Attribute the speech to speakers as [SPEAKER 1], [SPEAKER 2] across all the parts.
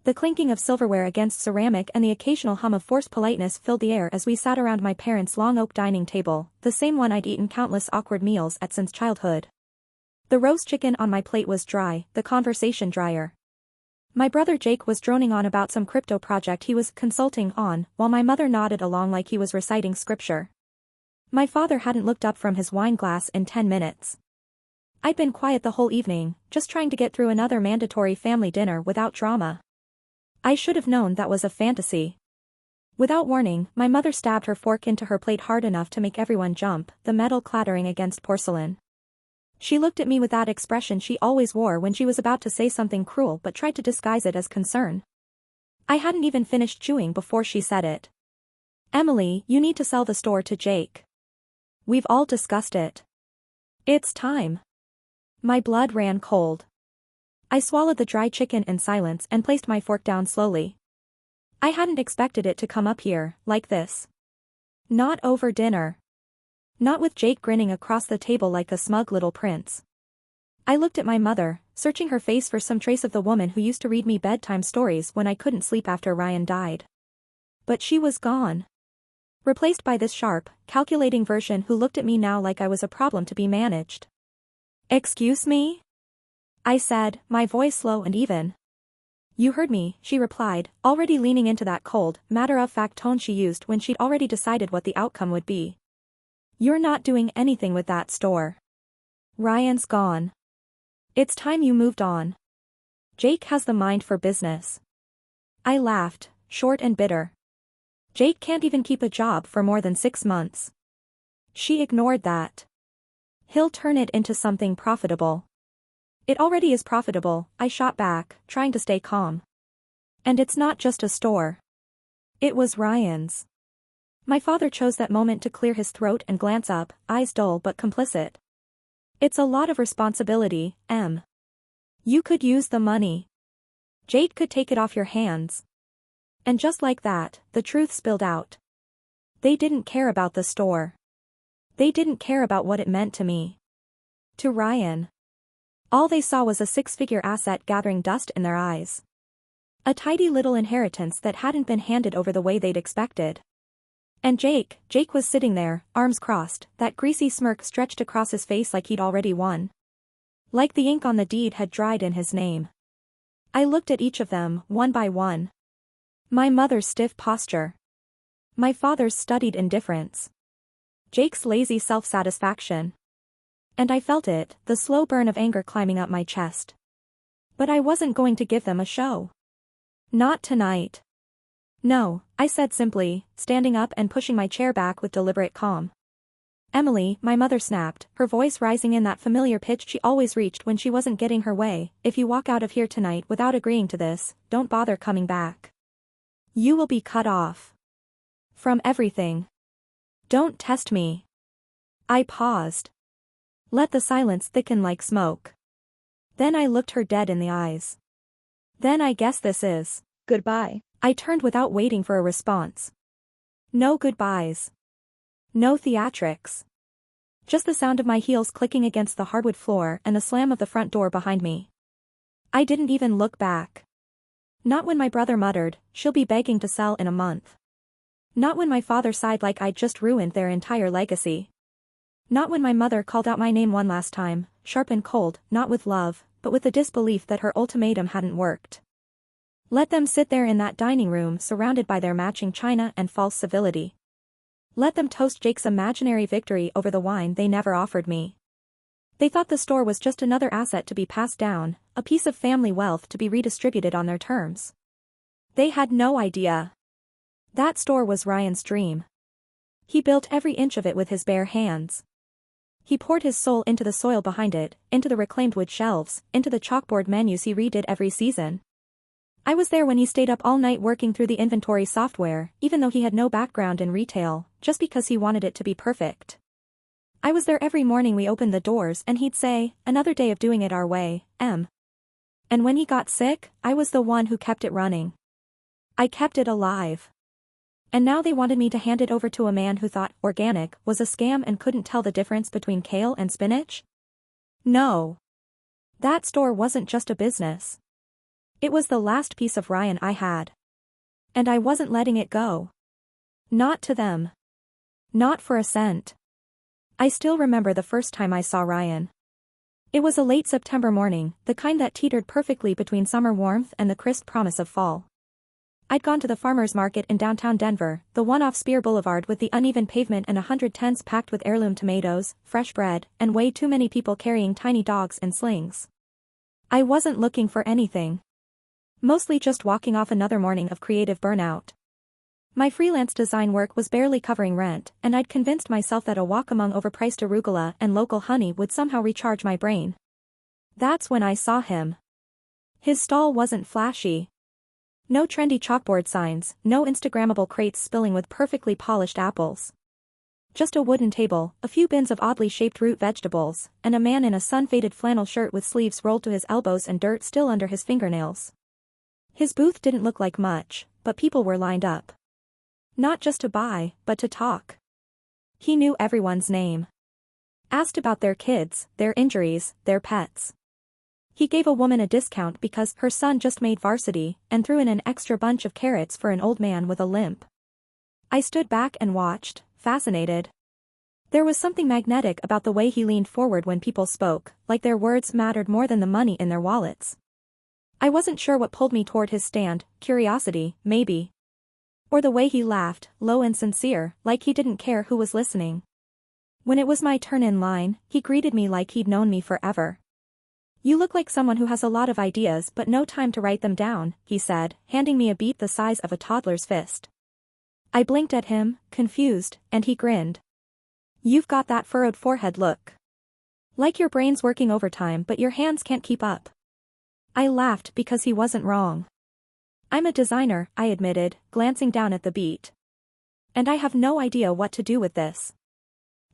[SPEAKER 1] The clinking of silverware against ceramic and the occasional hum of forced politeness filled the air as we sat around my parents' long oak dining table, the same one I'd eaten countless awkward meals at since childhood. The roast chicken on my plate was dry, the conversation drier. My brother Jake was droning on about some crypto project he was consulting on, while my mother nodded along like he was reciting scripture. My father hadn't looked up from his wine glass in 10 minutes. I'd been quiet the whole evening, just trying to get through another mandatory family dinner without drama. I should have known that was a fantasy. Without warning, my mother stabbed her fork into her plate hard enough to make everyone jump, the metal clattering against porcelain. She looked at me with that expression she always wore when she was about to say something cruel but tried to disguise it as concern. I hadn't even finished chewing before she said it. "Emily, you need to sell the store to Jake. We've all discussed it. It's time." My blood ran cold. I swallowed the dry chicken in silence and placed my fork down slowly. I hadn't expected it to come up here, like this. Not over dinner. Not with Jake grinning across the table like a smug little prince. I looked at my mother, searching her face for some trace of the woman who used to read me bedtime stories when I couldn't sleep after Ryan died. But she was gone. Replaced by this sharp, calculating version who looked at me now like I was a problem to be managed. "Excuse me?" I said, my voice low and even. "You heard me," she replied, already leaning into that cold, matter-of-fact tone she used when she'd already decided what the outcome would be. "You're not doing anything with that store. Ryan's gone. It's time you moved on. Jake has the mind for business." I laughed, short and bitter. "Jake can't even keep a job for more than 6 months. She ignored that. "He'll turn it into something profitable." "It already is profitable," I shot back, trying to stay calm. "And it's not just a store. It was Ryan's." My father chose that moment to clear his throat and glance up, eyes dull but complicit. "It's a lot of responsibility, Em. You could use the money. Jake could take it off your hands." And just like that, the truth spilled out. They didn't care about the store. They didn't care about what it meant to me. To Ryan. All they saw was a 6-figure asset gathering dust in their eyes. A tidy little inheritance that hadn't been handed over the way they'd expected. And Jake was sitting there, arms crossed, that greasy smirk stretched across his face like he'd already won. Like the ink on the deed had dried in his name. I looked at each of them, one by one. My mother's stiff posture. My father's studied indifference. Jake's lazy self-satisfaction. And I felt it, the slow burn of anger climbing up my chest. But I wasn't going to give them a show. Not tonight. "No," I said simply, standing up and pushing my chair back with deliberate calm. "Emily," my mother snapped, her voice rising in that familiar pitch she always reached when she wasn't getting her way, "if you walk out of here tonight without agreeing to this, don't bother coming back. You will be cut off. From everything. Don't test me." I paused. Let the silence thicken like smoke. Then I looked her dead in the eyes. "Then I guess this is goodbye." I turned without waiting for a response. No goodbyes. No theatrics. Just the sound of my heels clicking against the hardwood floor and the slam of the front door behind me. I didn't even look back. Not when my brother muttered, "She'll be begging to sell in a month." Not when my father sighed like I'd just ruined their entire legacy. Not when my mother called out my name one last time, sharp and cold, not with love, but with the disbelief that her ultimatum hadn't worked. Let them sit there in that dining room surrounded by their matching china and false civility. Let them toast Jake's imaginary victory over the wine they never offered me. They thought the store was just another asset to be passed down, a piece of family wealth to be redistributed on their terms. They had no idea. That store was Ryan's dream. He built every inch of it with his bare hands. He poured his soul into the soil behind it, into the reclaimed wood shelves, into the chalkboard menus he redid every season. I was there when he stayed up all night working through the inventory software, even though he had no background in retail, just because he wanted it to be perfect. I was there every morning we opened the doors and he'd say, "Another day of doing it our way, Em." And when he got sick, I was the one who kept it running. I kept it alive. And now they wanted me to hand it over to a man who thought organic was a scam and couldn't tell the difference between kale and spinach? No. That store wasn't just a business. It was the last piece of Ryan I had. And I wasn't letting it go. Not to them. Not for a cent. I still remember the first time I saw Ryan. It was a late September morning, the kind that teetered perfectly between summer warmth and the crisp promise of fall. I'd gone to the farmer's market in downtown Denver, the one off Spear Boulevard with the uneven pavement and 100 tents packed with heirloom tomatoes, fresh bread, and way too many people carrying tiny dogs in slings. I wasn't looking for anything. Mostly just walking off another morning of creative burnout. My freelance design work was barely covering rent, and I'd convinced myself that a walk among overpriced arugula and local honey would somehow recharge my brain. That's when I saw him. His stall wasn't flashy. No trendy chalkboard signs, no Instagrammable crates spilling with perfectly polished apples. Just a wooden table, a few bins of oddly shaped root vegetables, and a man in a sun-faded flannel shirt with sleeves rolled to his elbows and dirt still under his fingernails. His booth didn't look like much, but people were lined up. Not just to buy, but to talk. He knew everyone's name. Asked about their kids, their injuries, their pets. He gave a woman a discount because her son just made varsity, and threw in an extra bunch of carrots for an old man with a limp. I stood back and watched, fascinated. There was something magnetic about the way he leaned forward when people spoke, like their words mattered more than the money in their wallets. I wasn't sure what pulled me toward his stand, curiosity, maybe. Or the way he laughed, low and sincere, like he didn't care who was listening. When it was my turn in line, he greeted me like he'd known me forever. "You look like someone who has a lot of ideas but no time to write them down," he said, handing me a beet the size of a toddler's fist. I blinked at him, confused, and he grinned. "You've got that furrowed forehead look. Like your brain's working overtime but your hands can't keep up." I laughed because he wasn't wrong. "I'm a designer," I admitted, glancing down at the beet. "And I have no idea what to do with this."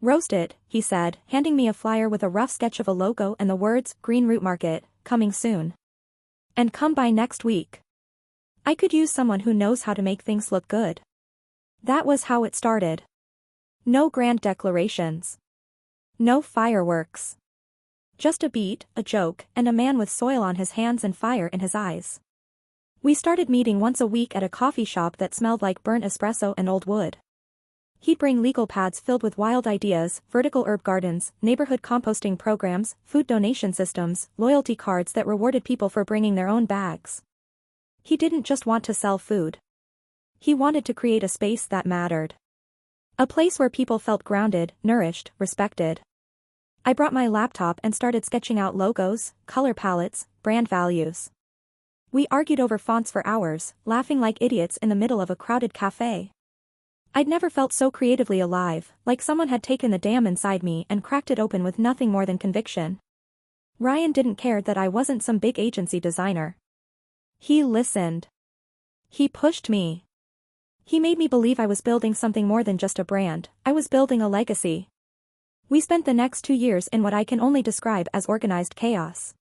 [SPEAKER 1] "Roast it," he said, handing me a flyer with a rough sketch of a logo and the words, "Green Root Market, coming soon. And come by next week." I could use someone who knows how to make things look good. That was how it started. No grand declarations. No fireworks. Just a beat, a joke, and a man with soil on his hands and fire in his eyes. We started meeting once a week at a coffee shop that smelled like burnt espresso and old wood. He'd bring legal pads filled with wild ideas, vertical herb gardens, neighborhood composting programs, food donation systems, loyalty cards that rewarded people for bringing their own bags. He didn't just want to sell food. He wanted to create a space that mattered. A place where people felt grounded, nourished, respected. I brought my laptop and started sketching out logos, color palettes, brand values. We argued over fonts for hours, laughing like idiots in the middle of a crowded cafe. I'd never felt so creatively alive, like someone had taken the dam inside me and cracked it open with nothing more than conviction. Ryan didn't care that I wasn't some big agency designer. He listened. He pushed me. He made me believe I was building something more than just a brand, I was building a legacy. We spent the next 2 years in what I can only describe as organized chaos.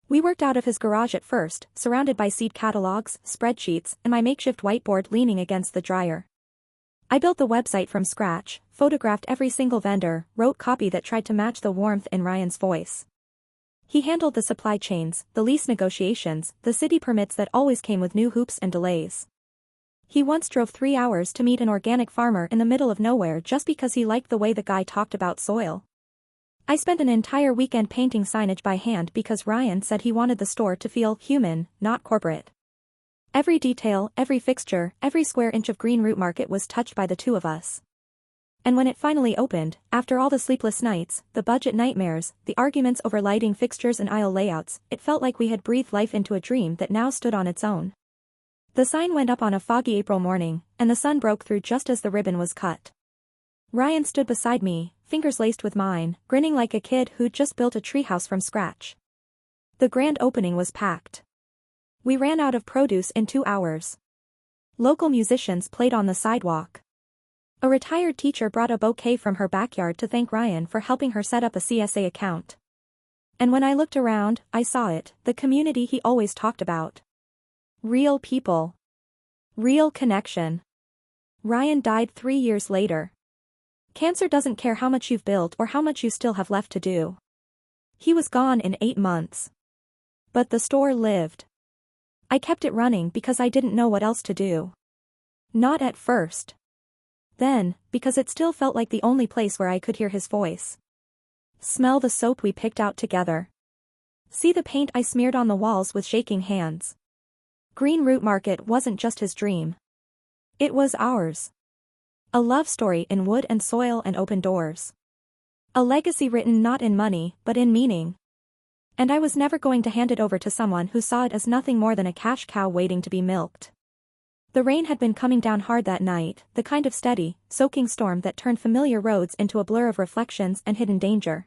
[SPEAKER 1] We worked out of his garage at first, surrounded by seed catalogs, spreadsheets, and my makeshift whiteboard leaning against the dryer. I built the website from scratch, photographed every single vendor, wrote copy that tried to match the warmth in Ryan's voice. He handled the supply chains, the lease negotiations, the city permits that always came with new hoops and delays. He once drove 3 hours to meet an organic farmer in the middle of nowhere just because he liked the way the guy talked about soil. I spent an entire weekend painting signage by hand because Ryan said he wanted the store to feel human, not corporate. Every detail, every fixture, every square inch of Green Root Market was touched by the two of us. And when it finally opened, after all the sleepless nights, the budget nightmares, the arguments over lighting fixtures and aisle layouts, it felt like we had breathed life into a dream that now stood on its own. The sign went up on a foggy April morning, and the sun broke through just as the ribbon was cut. Ryan stood beside me, fingers laced with mine, grinning like a kid who'd just built a treehouse from scratch. The grand opening was packed. We ran out of produce in 2 hours. Local musicians played on the sidewalk. A retired teacher brought a bouquet from her backyard to thank Ryan for helping her set up a CSA account. And when I looked around, I saw it, the community he always talked about. Real people. Real connection. Ryan died 3 years later. Cancer doesn't care how much you've built or how much you still have left to do. He was gone in 8 months. But the store lived. I kept it running because I didn't know what else to do. Not at first. Then, because it still felt like the only place where I could hear his voice. Smell the soap we picked out together. See the paint I smeared on the walls with shaking hands. Green Root Market wasn't just his dream. It was ours. A love story in wood and soil and open doors. A legacy written not in money, but in meaning. And I was never going to hand it over to someone who saw it as nothing more than a cash cow waiting to be milked. The rain had been coming down hard that night, the kind of steady, soaking storm that turned familiar roads into a blur of reflections and hidden danger.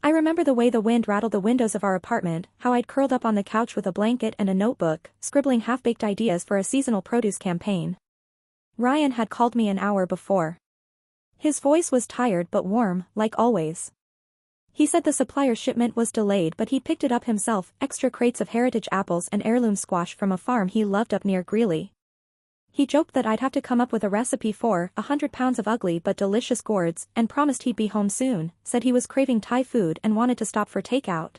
[SPEAKER 1] I remember the way the wind rattled the windows of our apartment, how I'd curled up on the couch with a blanket and a notebook, scribbling half-baked ideas for a seasonal produce campaign. Ryan had called me an hour before. His voice was tired but warm, like always. He said the supplier's shipment was delayed but he'd picked it up himself, extra crates of heritage apples and heirloom squash from a farm he loved up near Greeley. He joked that I'd have to come up with a recipe for 100 pounds of ugly but delicious gourds, and promised he'd be home soon, said he was craving Thai food and wanted to stop for takeout.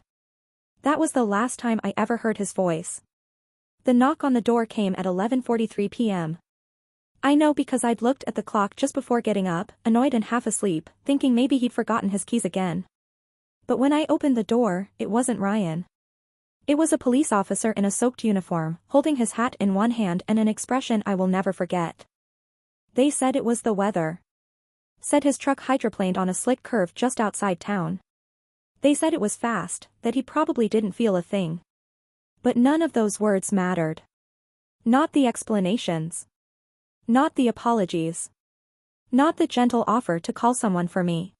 [SPEAKER 1] That was the last time I ever heard his voice. The knock on the door came at 11:43 p.m. I know because I'd looked at the clock just before getting up, annoyed and half asleep, thinking maybe he'd forgotten his keys again. But when I opened the door, it wasn't Ryan. It was a police officer in a soaked uniform, holding his hat in one hand and an expression I will never forget. They said it was the weather. Said his truck hydroplaned on a slick curve just outside town. They said it was fast, that he probably didn't feel a thing. But none of those words mattered. Not the explanations. Not the apologies. Not the gentle offer to call someone for me.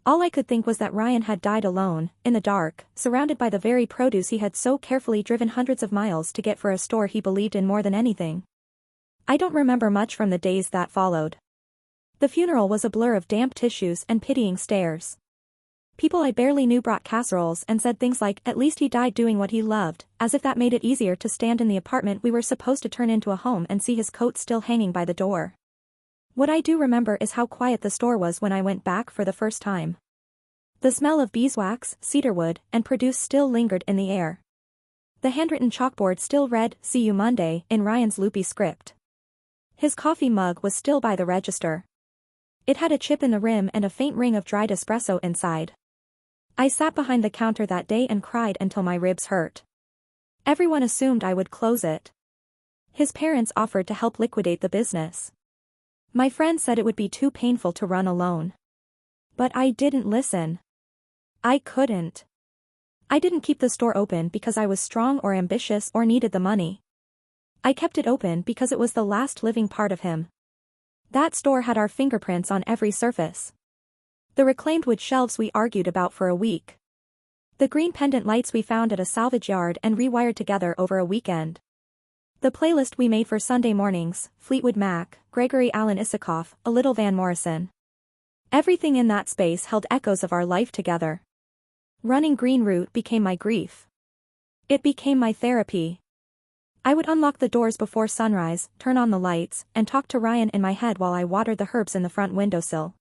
[SPEAKER 1] All I could think was that Ryan had died alone, in the dark, surrounded by the very produce he had so carefully driven hundreds of miles to get for a store he believed in more than anything. I don't remember much from the days that followed. The funeral was a blur of damp tissues and pitying stares. People I barely knew brought casseroles and said things like, "At least he died doing what he loved," as if that made it easier to stand in the apartment we were supposed to turn into a home and see his coat still hanging by the door. What I do remember is how quiet the store was when I went back for the first time. The smell of beeswax, cedarwood, and produce still lingered in the air. The handwritten chalkboard still read, "See you Monday," in Ryan's loopy script. His coffee mug was still by the register. It had a chip in the rim and a faint ring of dried espresso inside. I sat behind the counter that day and cried until my ribs hurt. Everyone assumed I would close it. His parents offered to help liquidate the business. My friend said it would be too painful to run alone. But I didn't listen. I couldn't. I didn't keep the store open because I was strong or ambitious or needed the money. I kept it open because it was the last living part of him. That store had our fingerprints on every surface. The reclaimed wood shelves we argued about for a week. The green pendant lights we found at a salvage yard and rewired together over a weekend. The playlist we made for Sunday mornings, Fleetwood Mac, Gregory Alan Isakov, a little Van Morrison. Everything in that space held echoes of our life together. Running Green Root became my grief. It became my therapy. I would unlock the doors before sunrise, turn on the lights, and talk to Ryan in my head while I watered the herbs in the front windowsill.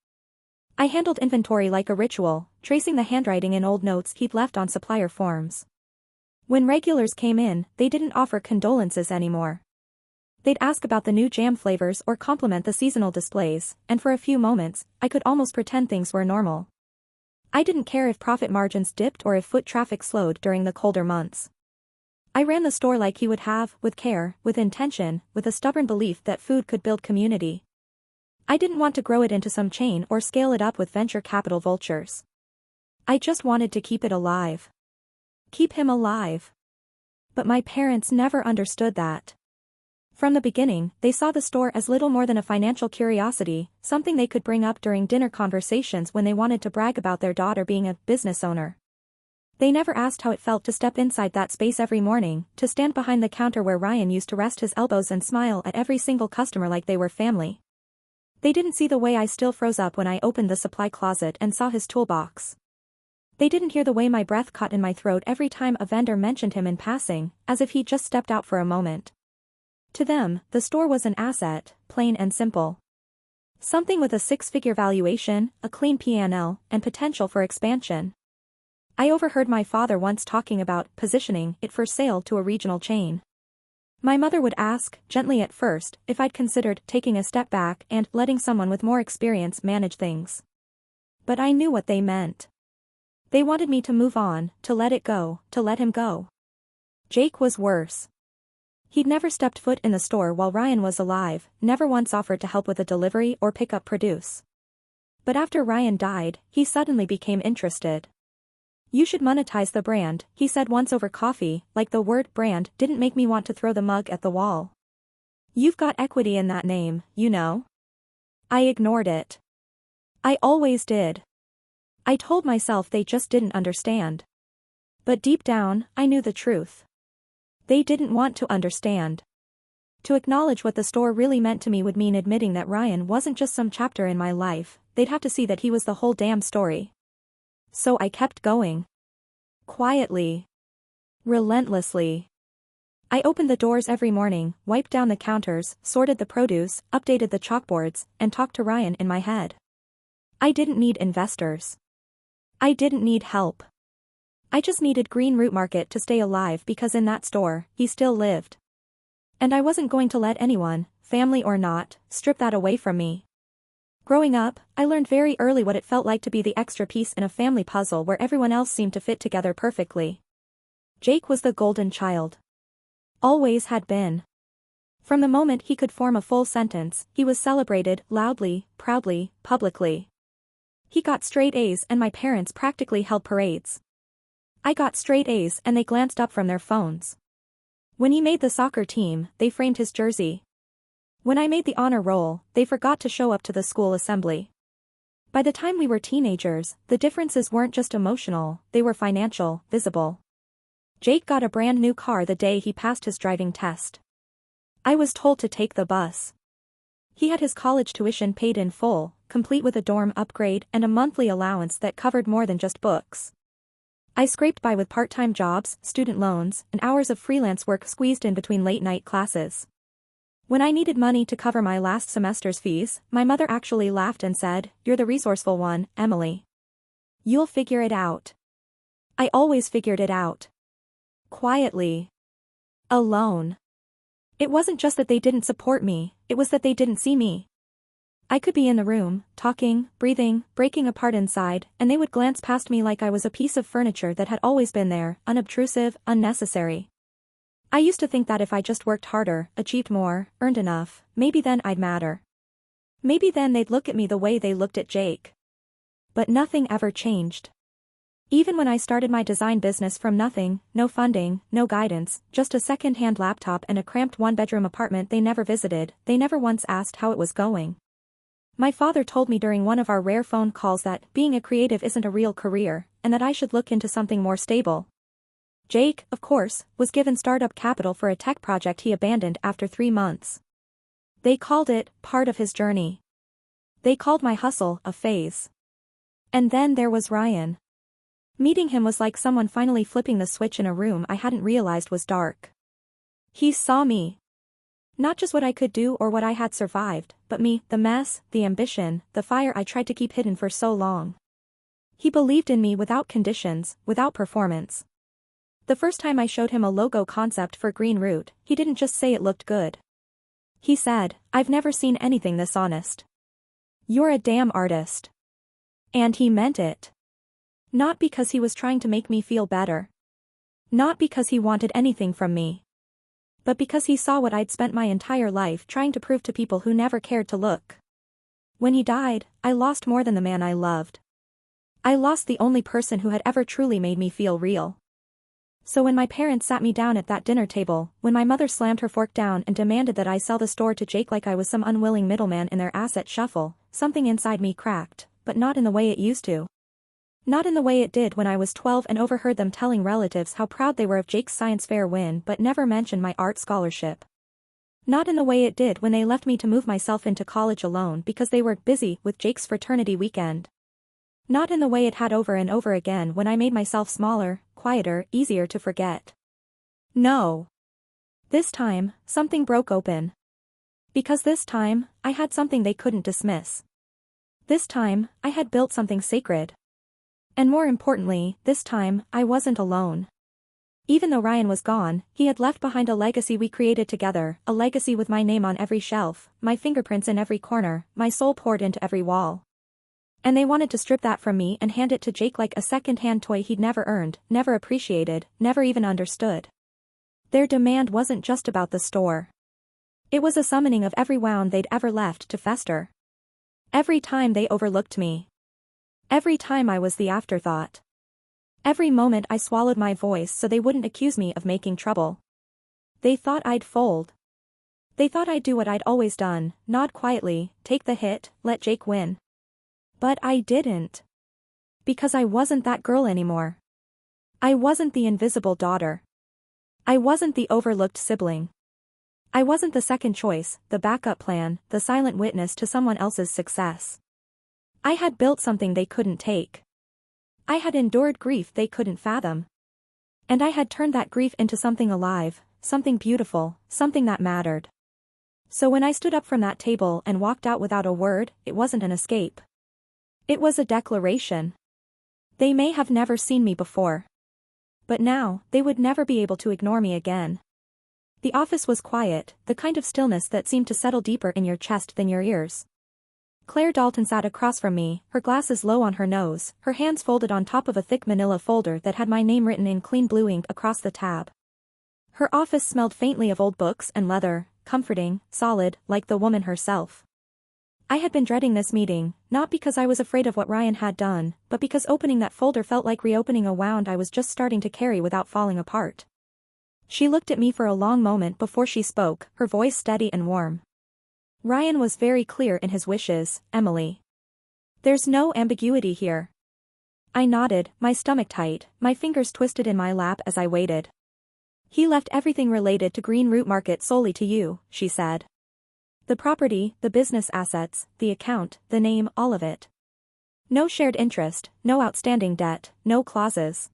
[SPEAKER 1] I handled inventory like a ritual, tracing the handwriting in old notes he'd left on supplier forms. When regulars came in, they didn't offer condolences anymore. They'd ask about the new jam flavors or compliment the seasonal displays, and for a few moments, I could almost pretend things were normal. I didn't care if profit margins dipped or if foot traffic slowed during the colder months. I ran the store like he would have, with care, with intention, with a stubborn belief that food could build community. I didn't want to grow it into some chain or scale it up with venture capital vultures. I just wanted to keep it alive. Keep him alive. But my parents never understood that. From the beginning, they saw the store as little more than a financial curiosity, something they could bring up during dinner conversations when they wanted to brag about their daughter being a business owner. They never asked how it felt to step inside that space every morning, to stand behind the counter where Ryan used to rest his elbows and smile at every single customer like they were family. They didn't see the way I still froze up when I opened the supply closet and saw his toolbox. They didn't hear the way my breath caught in my throat every time a vendor mentioned him in passing, as if he'd just stepped out for a moment. To them, the store was an asset, plain and simple. Something with a six-figure valuation, a clean P&L, and potential for expansion. I overheard my father once talking about positioning it for sale to a regional chain. My mother would ask, gently at first, if I'd considered taking a step back and letting someone with more experience manage things. But I knew what they meant. They wanted me to move on, to let it go, to let him go. Jake was worse. He'd never stepped foot in the store while Ryan was alive, never once offered to help with a delivery or pick up produce. But after Ryan died, he suddenly became interested. "You should monetize the brand," he said once over coffee, like the word brand didn't make me want to throw the mug at the wall. "You've got equity in that name, you know." I ignored it. I always did. I told myself they just didn't understand. But deep down, I knew the truth. They didn't want to understand. To acknowledge what the store really meant to me would mean admitting that Ryan wasn't just some chapter in my life, they'd have to see that he was the whole damn story. So I kept going. Quietly. Relentlessly. I opened the doors every morning, wiped down the counters, sorted the produce, updated the chalkboards, and talked to Ryan in my head. I didn't need investors. I didn't need help. I just needed Green Root Market to stay alive because in that store, he still lived. And I wasn't going to let anyone, family or not, strip that away from me. Growing up, I learned very early what it felt like to be the extra piece in a family puzzle where everyone else seemed to fit together perfectly. Jake was the golden child. Always had been. From the moment he could form a full sentence, he was celebrated, loudly, proudly, publicly. He got straight A's and my parents practically held parades. I got straight A's and they glanced up from their phones. When he made the soccer team, they framed his jersey. When I made the honor roll, they forgot to show up to the school assembly. By the time we were teenagers, the differences weren't just emotional, they were financial, visible. Jake got a brand new car the day he passed his driving test. I was told to take the bus. He had his college tuition paid in full, complete with a dorm upgrade and a monthly allowance that covered more than just books. I scraped by with part-time jobs, student loans, and hours of freelance work squeezed in between late-night classes. When I needed money to cover my last semester's fees, my mother actually laughed and said, "You're the resourceful one, Emily. You'll figure it out." I always figured it out. Quietly. Alone. It wasn't just that they didn't support me, it was that they didn't see me. I could be in the room, talking, breathing, breaking apart inside, and they would glance past me like I was a piece of furniture that had always been there, unobtrusive, unnecessary. I used to think that if I just worked harder, achieved more, earned enough, maybe then I'd matter. Maybe then they'd look at me the way they looked at Jake. But nothing ever changed. Even when I started my design business from nothing, no funding, no guidance, just a second-hand laptop and a cramped one-bedroom apartment they never visited, they never once asked how it was going. My father told me during one of our rare phone calls that being a creative isn't a real career, and that I should look into something more stable. Jake, of course, was given startup capital for a tech project he abandoned after 3 months. They called it part of his journey. They called my hustle a phase. And then there was Ryan. Meeting him was like someone finally flipping the switch in a room I hadn't realized was dark. He saw me. Not just what I could do or what I had survived, but me, the mess, the ambition, the fire I tried to keep hidden for so long. He believed in me without conditions, without performance. The first time I showed him a logo concept for Green Root, he didn't just say it looked good. He said, "I've never seen anything this honest. You're a damn artist." And he meant it. Not because he was trying to make me feel better. Not because he wanted anything from me. But because he saw what I'd spent my entire life trying to prove to people who never cared to look. When he died, I lost more than the man I loved. I lost the only person who had ever truly made me feel real. So when my parents sat me down at that dinner table, when my mother slammed her fork down and demanded that I sell the store to Jake like I was some unwilling middleman in their asset shuffle, something inside me cracked, but not in the way it used to. Not in the way it did when I was 12 and overheard them telling relatives how proud they were of Jake's science fair win but never mentioned my art scholarship. Not in the way it did when they left me to move myself into college alone because they were busy with Jake's fraternity weekend. Not in the way it had over and over again when I made myself smaller, quieter, easier to forget. No. This time, something broke open. Because this time, I had something they couldn't dismiss. This time, I had built something sacred. And more importantly, this time, I wasn't alone. Even though Ryan was gone, he had left behind a legacy we created together, a legacy with my name on every shelf, my fingerprints in every corner, my soul poured into every wall. And they wanted to strip that from me and hand it to Jake like a second-hand toy he'd never earned, never appreciated, never even understood. Their demand wasn't just about the store. It was a summoning of every wound they'd ever left to fester. Every time they overlooked me. Every time I was the afterthought. Every moment I swallowed my voice so they wouldn't accuse me of making trouble. They thought I'd fold. They thought I'd do what I'd always done, nod quietly, take the hit, let Jake win. But I didn't. Because I wasn't that girl anymore. I wasn't the invisible daughter. I wasn't the overlooked sibling. I wasn't the second choice, the backup plan, the silent witness to someone else's success. I had built something they couldn't take. I had endured grief they couldn't fathom. And I had turned that grief into something alive, something beautiful, something that mattered. So when I stood up from that table and walked out without a word, it wasn't an escape. It was a declaration. They may have never seen me before. But now, they would never be able to ignore me again. The office was quiet, the kind of stillness that seemed to settle deeper in your chest than your ears. Claire Dalton sat across from me, her glasses low on her nose, her hands folded on top of a thick manila folder that had my name written in clean blue ink across the tab. Her office smelled faintly of old books and leather, comforting, solid, like the woman herself. I had been dreading this meeting, not because I was afraid of what Ryan had done, but because opening that folder felt like reopening a wound I was just starting to carry without falling apart. She looked at me for a long moment before she spoke, her voice steady and warm. Ryan was very clear in his wishes, Emily. There's no ambiguity here. I nodded, my stomach tight, my fingers twisted in my lap as I waited. He left everything related to Green Root Market solely to you, she said. The property, the business assets, the account, the name, all of it. No shared interest, no outstanding debt, no clauses.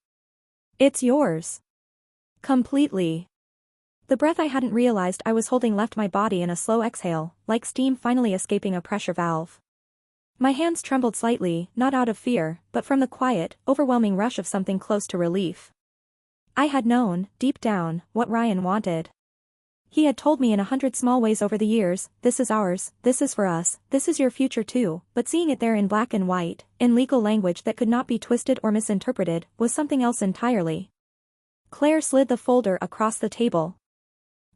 [SPEAKER 1] It's yours. Completely. The breath I hadn't realized I was holding left my body in a slow exhale, like steam finally escaping a pressure valve. My hands trembled slightly, not out of fear, but from the quiet, overwhelming rush of something close to relief. I had known, deep down, what Ryan wanted. He had told me in 100 small ways over the years, this is ours, this is for us, this is your future too, but seeing it there in black and white, in legal language that could not be twisted or misinterpreted, was something else entirely. Claire slid the folder across the table.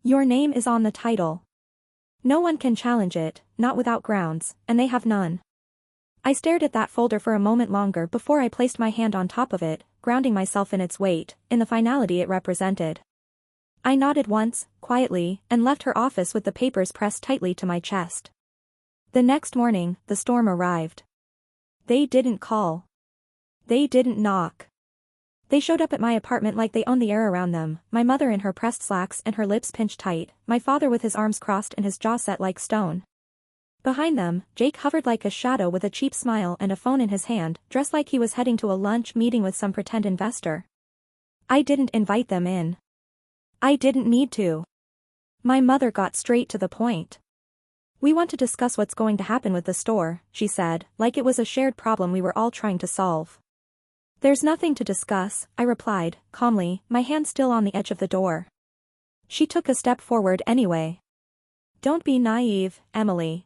[SPEAKER 1] Your name is on the title. No one can challenge it, not without grounds, and they have none. I stared at that folder for a moment longer before I placed my hand on top of it, grounding myself in its weight, in the finality it represented. I nodded once, quietly, and left her office with the papers pressed tightly to my chest. The next morning, the storm arrived. They didn't call. They didn't knock. They showed up at my apartment like they owned the air around them, my mother in her pressed slacks and her lips pinched tight, my father with his arms crossed and his jaw set like stone. Behind them, Jake hovered like a shadow with a cheap smile and a phone in his hand, dressed like he was heading to a lunch meeting with some pretend investor. I didn't invite them in. I didn't need to. My mother got straight to the point. We want to discuss what's going to happen with the store, she said, like it was a shared problem we were all trying to solve. There's nothing to discuss, I replied, calmly, my hand still on the edge of the door. She took a step forward anyway. Don't be naive, Emily.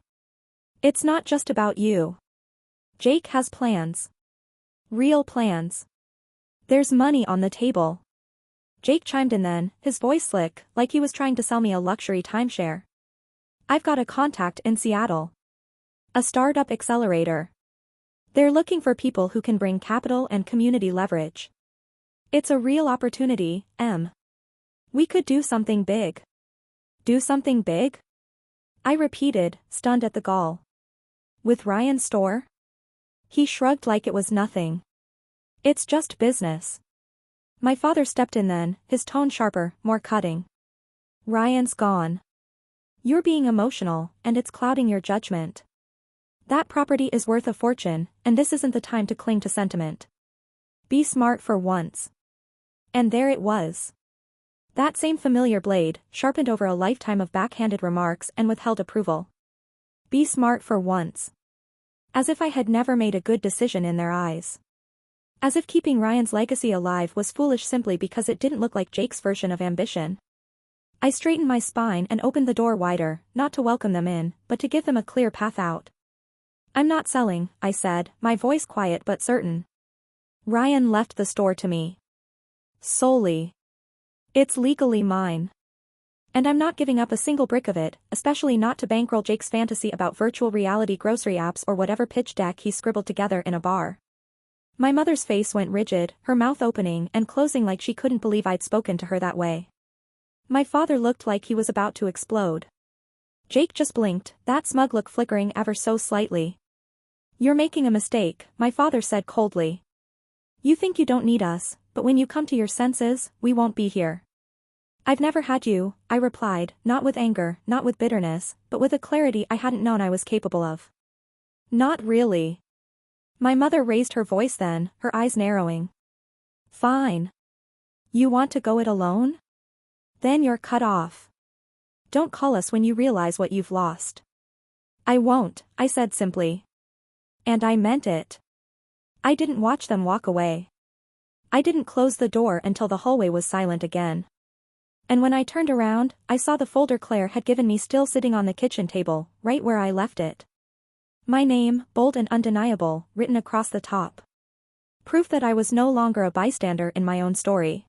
[SPEAKER 1] It's not just about you. Jake has plans. Real plans. There's money on the table. Jake chimed in then, his voice slick, like he was trying to sell me a luxury timeshare. I've got a contact in Seattle. A startup accelerator. They're looking for people who can bring capital and community leverage. It's a real opportunity, Em. We could do something big. Do something big? I repeated, stunned at the gall. With Ryan's store? He shrugged like it was nothing. It's just business. My father stepped in then, his tone sharper, more cutting. Ryan's gone. You're being emotional, and it's clouding your judgment. That property is worth a fortune, and this isn't the time to cling to sentiment. Be smart for once. And there it was. That same familiar blade, sharpened over a lifetime of backhanded remarks and withheld approval. Be smart for once. As if I had never made a good decision in their eyes. As if keeping Ryan's legacy alive was foolish simply because it didn't look like Jake's version of ambition. I straightened my spine and opened the door wider, not to welcome them in, but to give them a clear path out. "I'm not selling," I said, my voice quiet but certain. "Ryan left the store to me. Solely. It's legally mine. And I'm not giving up a single brick of it, especially not to bankroll Jake's fantasy about virtual reality grocery apps or whatever pitch deck he scribbled together in a bar." My mother's face went rigid, her mouth opening and closing like she couldn't believe I'd spoken to her that way. My father looked like he was about to explode. Jake just blinked, that smug look flickering ever so slightly. "You're making a mistake," my father said coldly. "You think you don't need us, but when you come to your senses, we won't be here." "I've never had you," I replied, not with anger, not with bitterness, but with a clarity I hadn't known I was capable of. "Not really." My mother raised her voice then, her eyes narrowing. "Fine. You want to go it alone? Then you're cut off. Don't call us when you realize what you've lost." "I won't," I said simply. And I meant it. I didn't watch them walk away. I didn't close the door until the hallway was silent again. And when I turned around, I saw the folder Claire had given me still sitting on the kitchen table, right where I left it. My name, bold and undeniable, written across the top. Proof that I was no longer a bystander in my own story.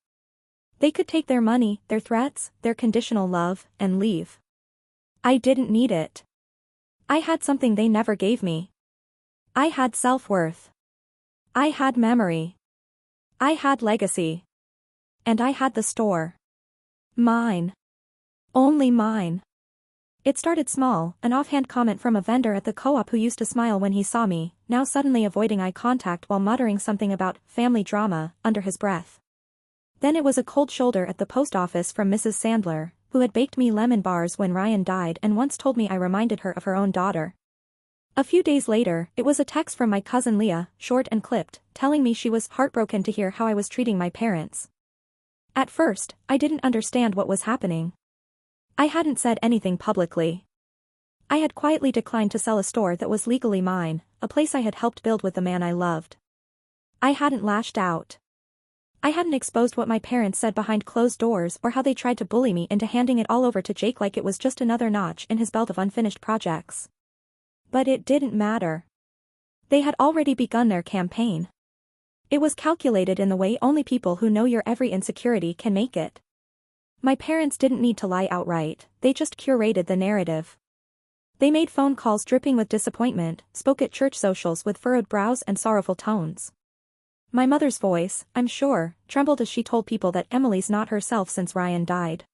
[SPEAKER 1] They could take their money, their threats, their conditional love, and leave. I didn't need it. I had something they never gave me. I had self-worth. I had memory. I had legacy. And I had the store. Mine. Only mine. It started small, an offhand comment from a vendor at the co-op who used to smile when he saw me, now suddenly avoiding eye contact while muttering something about family drama under his breath. Then it was a cold shoulder at the post office from Mrs. Sandler, who had baked me lemon bars when Ryan died and once told me I reminded her of her own daughter. A few days later, it was a text from my cousin Leah, short and clipped, telling me she was heartbroken to hear how I was treating my parents. At first, I didn't understand what was happening. I hadn't said anything publicly. I had quietly declined to sell a store that was legally mine, a place I had helped build with the man I loved. I hadn't lashed out. I hadn't exposed what my parents said behind closed doors or how they tried to bully me into handing it all over to Jake like it was just another notch in his belt of unfinished projects. But it didn't matter. They had already begun their campaign. It was calculated in the way only people who know your every insecurity can make it. My parents didn't need to lie outright, they just curated the narrative. They made phone calls dripping with disappointment, spoke at church socials with furrowed brows and sorrowful tones. My mother's voice, I'm sure, trembled as she told people that Emily's not herself since Ryan died.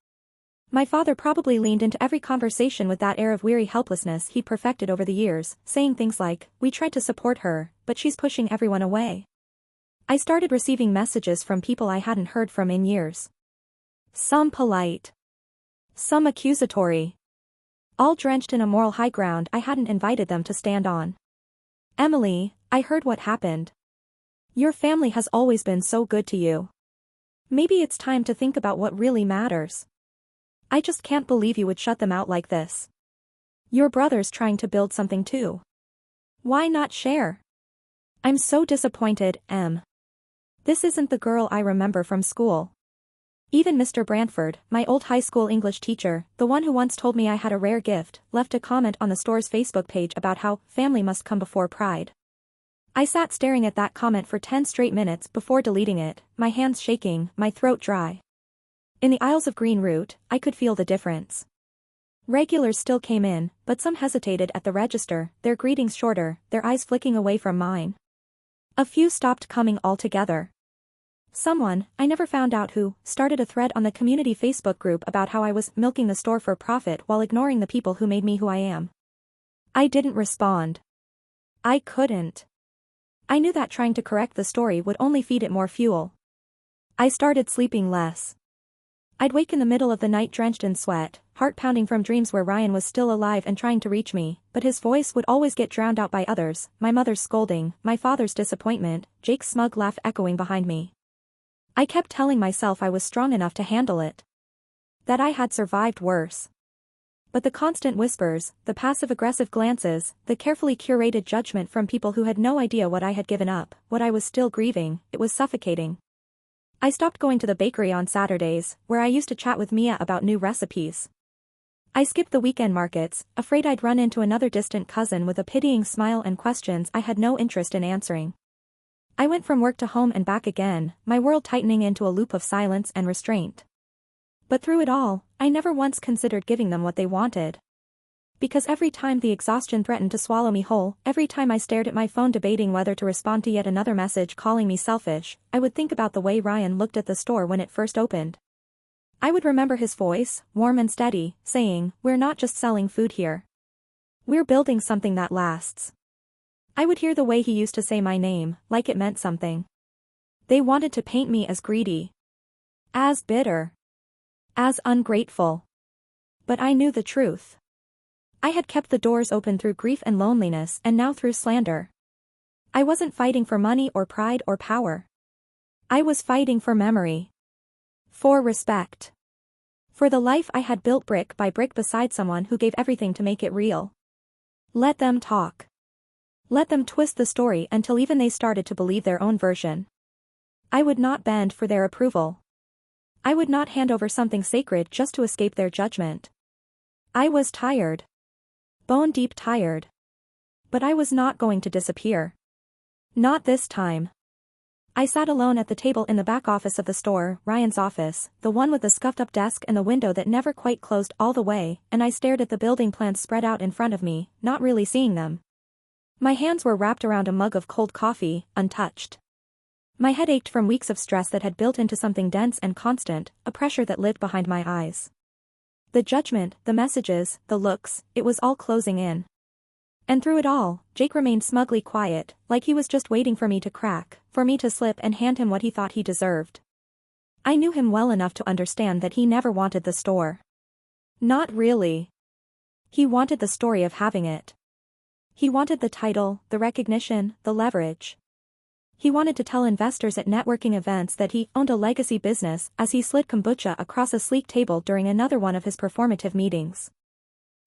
[SPEAKER 1] My father probably leaned into every conversation with that air of weary helplessness he'd perfected over the years, saying things like, "We tried to support her, but she's pushing everyone away." I started receiving messages from people I hadn't heard from in years. Some polite. Some accusatory. All drenched in a moral high ground I hadn't invited them to stand on. "Emily, I heard what happened. Your family has always been so good to you. Maybe it's time to think about what really matters. I just can't believe you would shut them out like this. Your brother's trying to build something too. Why not share? I'm so disappointed, Em. This isn't the girl I remember from school." Even Mr. Brantford, my old high school English teacher, the one who once told me I had a rare gift, left a comment on the store's Facebook page about how family must come before pride. I sat staring at that comment for 10 straight minutes before deleting it, my hands shaking, my throat dry. In the aisles of Green Route, I could feel the difference. Regulars still came in, but some hesitated at the register, their greetings shorter, their eyes flicking away from mine. A few stopped coming altogether. Someone, I never found out who, started a thread on the community Facebook group about how I was milking the store for profit while ignoring the people who made me who I am. I didn't respond. I couldn't. I knew that trying to correct the story would only feed it more fuel. I started sleeping less. I'd wake in the middle of the night drenched in sweat, heart pounding from dreams where Ryan was still alive and trying to reach me, but his voice would always get drowned out by others, my mother's scolding, my father's disappointment, Jake's smug laugh echoing behind me. I kept telling myself I was strong enough to handle it. That I had survived worse. But the constant whispers, the passive-aggressive glances, the carefully curated judgment from people who had no idea what I had given up, what I was still grieving, it was suffocating. I stopped going to the bakery on Saturdays, where I used to chat with Mia about new recipes. I skipped the weekend markets, afraid I'd run into another distant cousin with a pitying smile and questions I had no interest in answering. I went from work to home and back again, my world tightening into a loop of silence and restraint. But through it all, I never once considered giving them what they wanted. Because every time the exhaustion threatened to swallow me whole, every time I stared at my phone debating whether to respond to yet another message calling me selfish, I would think about the way Ryan looked at the store when it first opened. I would remember his voice, warm and steady, saying, "We're not just selling food here. We're building something that lasts." I would hear the way he used to say my name, like it meant something. They wanted to paint me as greedy, as bitter, as ungrateful. But I knew the truth. I had kept the doors open through grief and loneliness and now through slander. I wasn't fighting for money or pride or power. I was fighting for memory. For respect. For the life I had built brick by brick beside someone who gave everything to make it real. Let them talk. Let them twist the story until even they started to believe their own version. I would not bend for their approval. I would not hand over something sacred just to escape their judgment. I was tired. Bone deep tired. But I was not going to disappear. Not this time. I sat alone at the table in the back office of the store, Ryan's office, the one with the scuffed-up desk and the window that never quite closed all the way, and I stared at the building plans spread out in front of me, not really seeing them. My hands were wrapped around a mug of cold coffee, untouched. My head ached from weeks of stress that had built into something dense and constant, a pressure that lived behind my eyes. The judgment, the messages, the looks, it was all closing in. And through it all, Jake remained smugly quiet, like he was just waiting for me to crack, for me to slip and hand him what he thought he deserved. I knew him well enough to understand that he never wanted the store. Not really. He wanted the story of having it. He wanted the title, the recognition, the leverage. He wanted to tell investors at networking events that he owned a legacy business as he slid kombucha across a sleek table during another one of his performative meetings.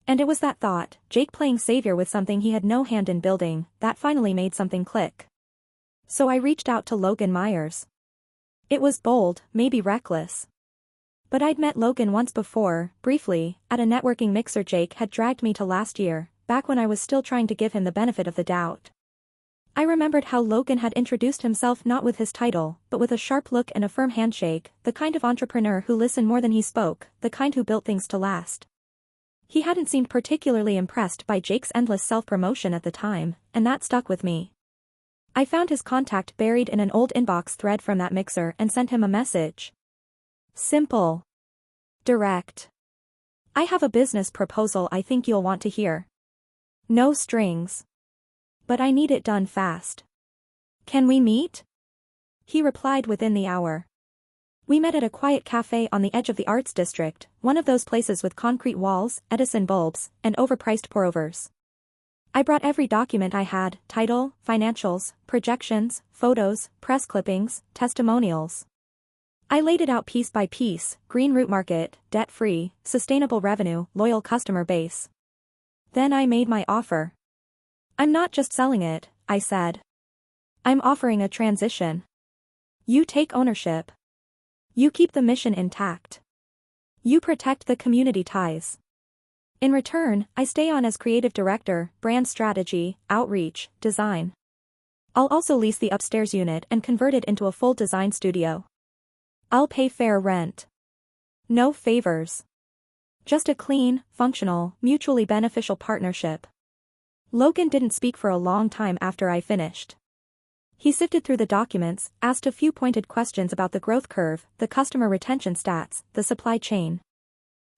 [SPEAKER 1] And it was that thought, Jake playing savior with something he had no hand in building, that finally made something click. So I reached out to Logan Myers. It was bold, maybe reckless. But I'd met Logan once before, briefly, at a networking mixer Jake had dragged me to last year, back when I was still trying to give him the benefit of the doubt. I remembered how Logan had introduced himself not with his title, but with a sharp look and a firm handshake, the kind of entrepreneur who listened more than he spoke, the kind who built things to last. He hadn't seemed particularly impressed by Jake's endless self-promotion at the time, and that stuck with me. I found his contact buried in an old inbox thread from that mixer and sent him a message. Simple. Direct. I have a business proposal I think you'll want to hear. No strings. But I need it done fast. Can we meet? He replied within the hour. We met at a quiet cafe on the edge of the Arts District, one of those places with concrete walls, Edison bulbs, and overpriced pour-overs. I brought every document I had, title, financials, projections, photos, press clippings, testimonials. I laid it out piece by piece, green route market, debt-free, sustainable revenue, loyal customer base. Then I made my offer. I'm not just selling it, I said. I'm offering a transition. You take ownership. You keep the mission intact. You protect the community ties. In return, I stay on as creative director, brand strategy, outreach, design. I'll also lease the upstairs unit and convert it into a full design studio. I'll pay fair rent. No favors. Just a clean, functional, mutually beneficial partnership. Logan didn't speak for a long time after I finished. He sifted through the documents, asked a few pointed questions about the growth curve, the customer retention stats, the supply chain.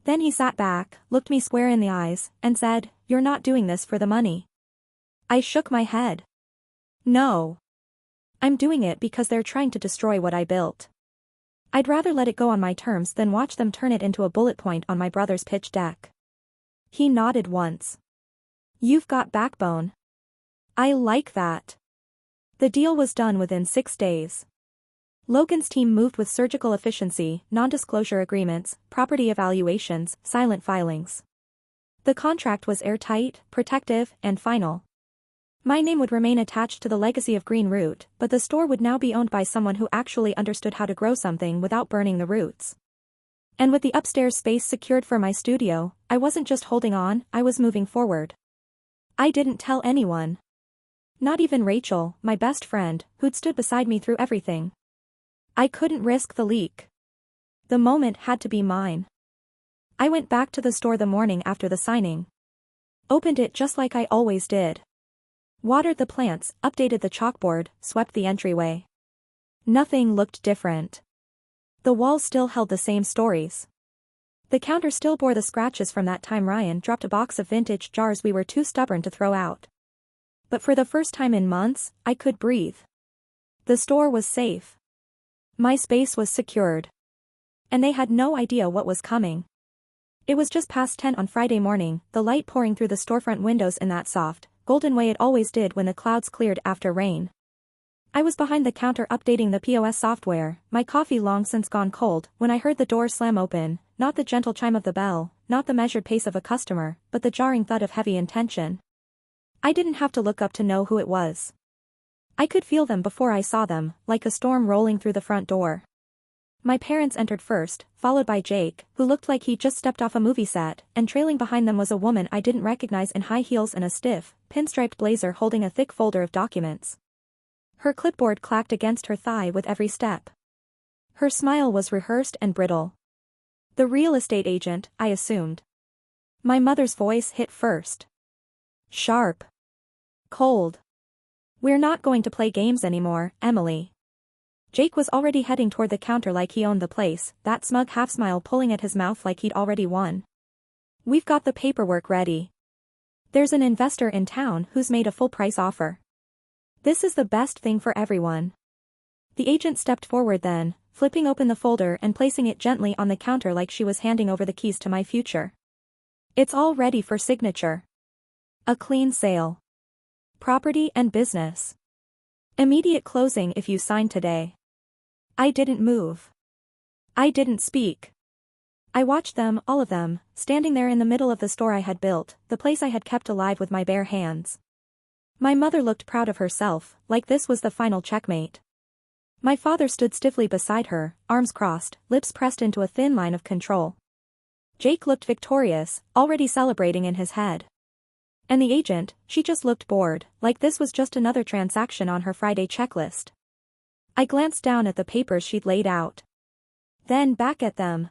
[SPEAKER 1] Then he sat back, looked me square in the eyes, and said, "You're not doing this for the money." I shook my head. No. I'm doing it because they're trying to destroy what I built. I'd rather let it go on my terms than watch them turn it into a bullet point on my brother's pitch deck. He nodded once. You've got backbone. I like that. The deal was done within 6 days. Logan's team moved with surgical efficiency, non-disclosure agreements, property evaluations, silent filings. The contract was airtight, protective, and final. My name would remain attached to the legacy of Green Root, but the store would now be owned by someone who actually understood how to grow something without burning the roots. And with the upstairs space secured for my studio, I wasn't just holding on, I was moving forward. I didn't tell anyone. Not even Rachel, my best friend, who'd stood beside me through everything. I couldn't risk the leak. The moment had to be mine. I went back to the store the morning after the signing. Opened it just like I always did. Watered the plants, updated the chalkboard, swept the entryway. Nothing looked different. The walls still held the same stories. The counter still bore the scratches from that time Ryan dropped a box of vintage jars we were too stubborn to throw out. But for the first time in months, I could breathe. The store was safe. My space was secured. And they had no idea what was coming. It was just past 10 on Friday morning, the light pouring through the storefront windows in that soft, golden way it always did when the clouds cleared after rain. I was behind the counter updating the POS software, my coffee long since gone cold, when I heard the door slam open, not the gentle chime of the bell, not the measured pace of a customer, but the jarring thud of heavy intention. I didn't have to look up to know who it was. I could feel them before I saw them, like a storm rolling through the front door. My parents entered first, followed by Jake, who looked like he'd just stepped off a movie set, and trailing behind them was a woman I didn't recognize in high heels and a stiff, pinstriped blazer holding a thick folder of documents. Her clipboard clacked against her thigh with every step. Her smile was rehearsed and brittle. The real estate agent, I assumed. My mother's voice hit first. Sharp. Cold. We're not going to play games anymore, Emily. Jake was already heading toward the counter like he owned the place, that smug half-smile pulling at his mouth like he'd already won. We've got the paperwork ready. There's an investor in town who's made a full-price offer. This is the best thing for everyone. The agent stepped forward then, flipping open the folder and placing it gently on the counter like she was handing over the keys to my future. It's all ready for signature. A clean sale. Property and business. Immediate closing if you sign today. I didn't move. I didn't speak. I watched them, all of them, standing there in the middle of the store I had built, the place I had kept alive with my bare hands. My mother looked proud of herself, like this was the final checkmate. My father stood stiffly beside her, arms crossed, lips pressed into a thin line of control. Jake looked victorious, already celebrating in his head. And the agent, she just looked bored, like this was just another transaction on her Friday checklist. I glanced down at the papers she'd laid out. Then back at them.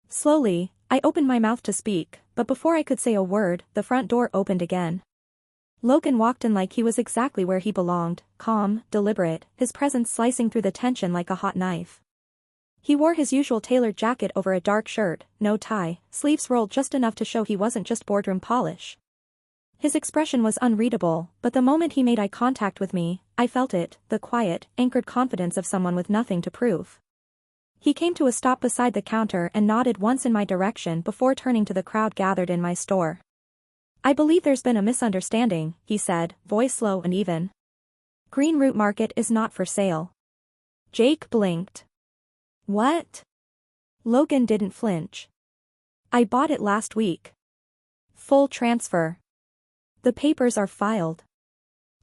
[SPEAKER 1] Slowly, I opened my mouth to speak, but before I could say a word, the front door opened again. Logan walked in like he was exactly where he belonged, calm, deliberate, his presence slicing through the tension like a hot knife. He wore his usual tailored jacket over a dark shirt, no tie, sleeves rolled just enough to show he wasn't just boardroom polish. His expression was unreadable, but the moment he made eye contact with me, I felt it, the quiet, anchored confidence of someone with nothing to prove. He came to a stop beside the counter and nodded once in my direction before turning to the crowd gathered in my store. I believe there's been a misunderstanding, he said, voice slow and even. Green Root Market is not for sale. Jake blinked. What? Logan didn't flinch. I bought it last week. Full transfer. The papers are filed.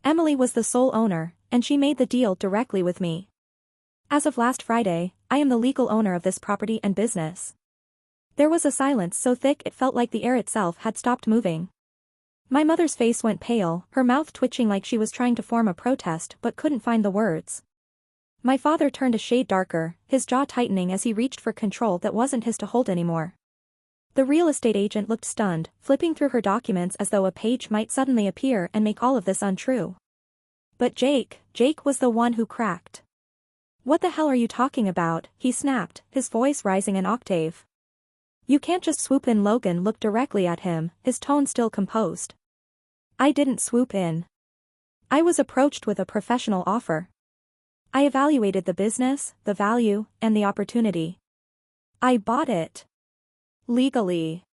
[SPEAKER 1] Emily was the sole owner, and she made the deal directly with me. As of last Friday, I am the legal owner of this property and business. There was a silence so thick it felt like the air itself had stopped moving. My mother's face went pale, her mouth twitching like she was trying to form a protest but couldn't find the words. My father turned a shade darker, his jaw tightening as he reached for control that wasn't his to hold anymore. The real estate agent looked stunned, flipping through her documents as though a page might suddenly appear and make all of this untrue. But Jake was the one who cracked. What the hell are you talking about? He snapped, his voice rising an octave. You can't just swoop in. Logan looked directly at him, his tone still composed. I didn't swoop in. I was approached with a professional offer. I evaluated the business, the value, and the opportunity. I bought it. Legally.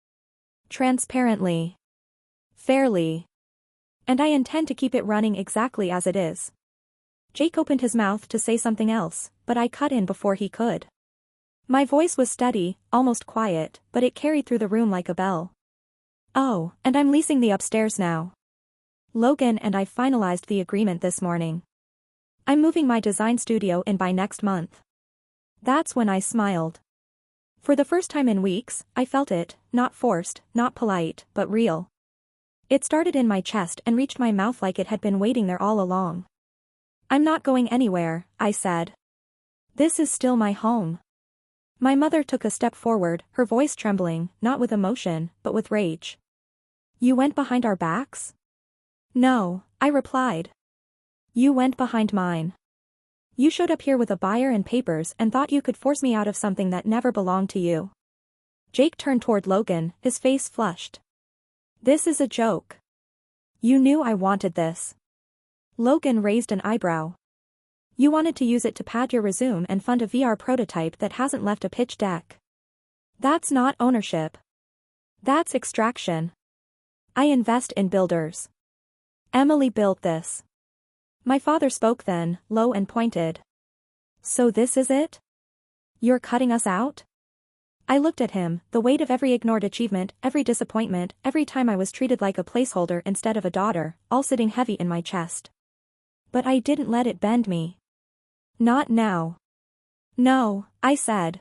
[SPEAKER 1] Transparently. Fairly. And I intend to keep it running exactly as it is. Jake opened his mouth to say something else, but I cut in before he could. My voice was steady, almost quiet, but it carried through the room like a bell. Oh, and I'm leasing the upstairs now. Logan and I finalized the agreement this morning. I'm moving my design studio in by next month. That's when I smiled. For the first time in weeks, I felt it, not forced, not polite, but real. It started in my chest and reached my mouth like it had been waiting there all along. I'm not going anywhere, I said. This is still my home. My mother took a step forward, her voice trembling, not with emotion, but with rage. You went behind our backs? No, I replied. You went behind mine. You showed up here with a buyer and papers and thought you could force me out of something that never belonged to you. Jake turned toward Logan, his face flushed. This is a joke. You knew I wanted this. Logan raised an eyebrow. You wanted to use it to pad your resume and fund a VR prototype that hasn't left a pitch deck. That's not ownership. That's extraction. I invest in builders. Emily built this. My father spoke then, low and pointed. So this is it? You're cutting us out? I looked at him, the weight of every ignored achievement, every disappointment, every time I was treated like a placeholder instead of a daughter, all sitting heavy in my chest. But I didn't let it bend me. Not now. No, I said.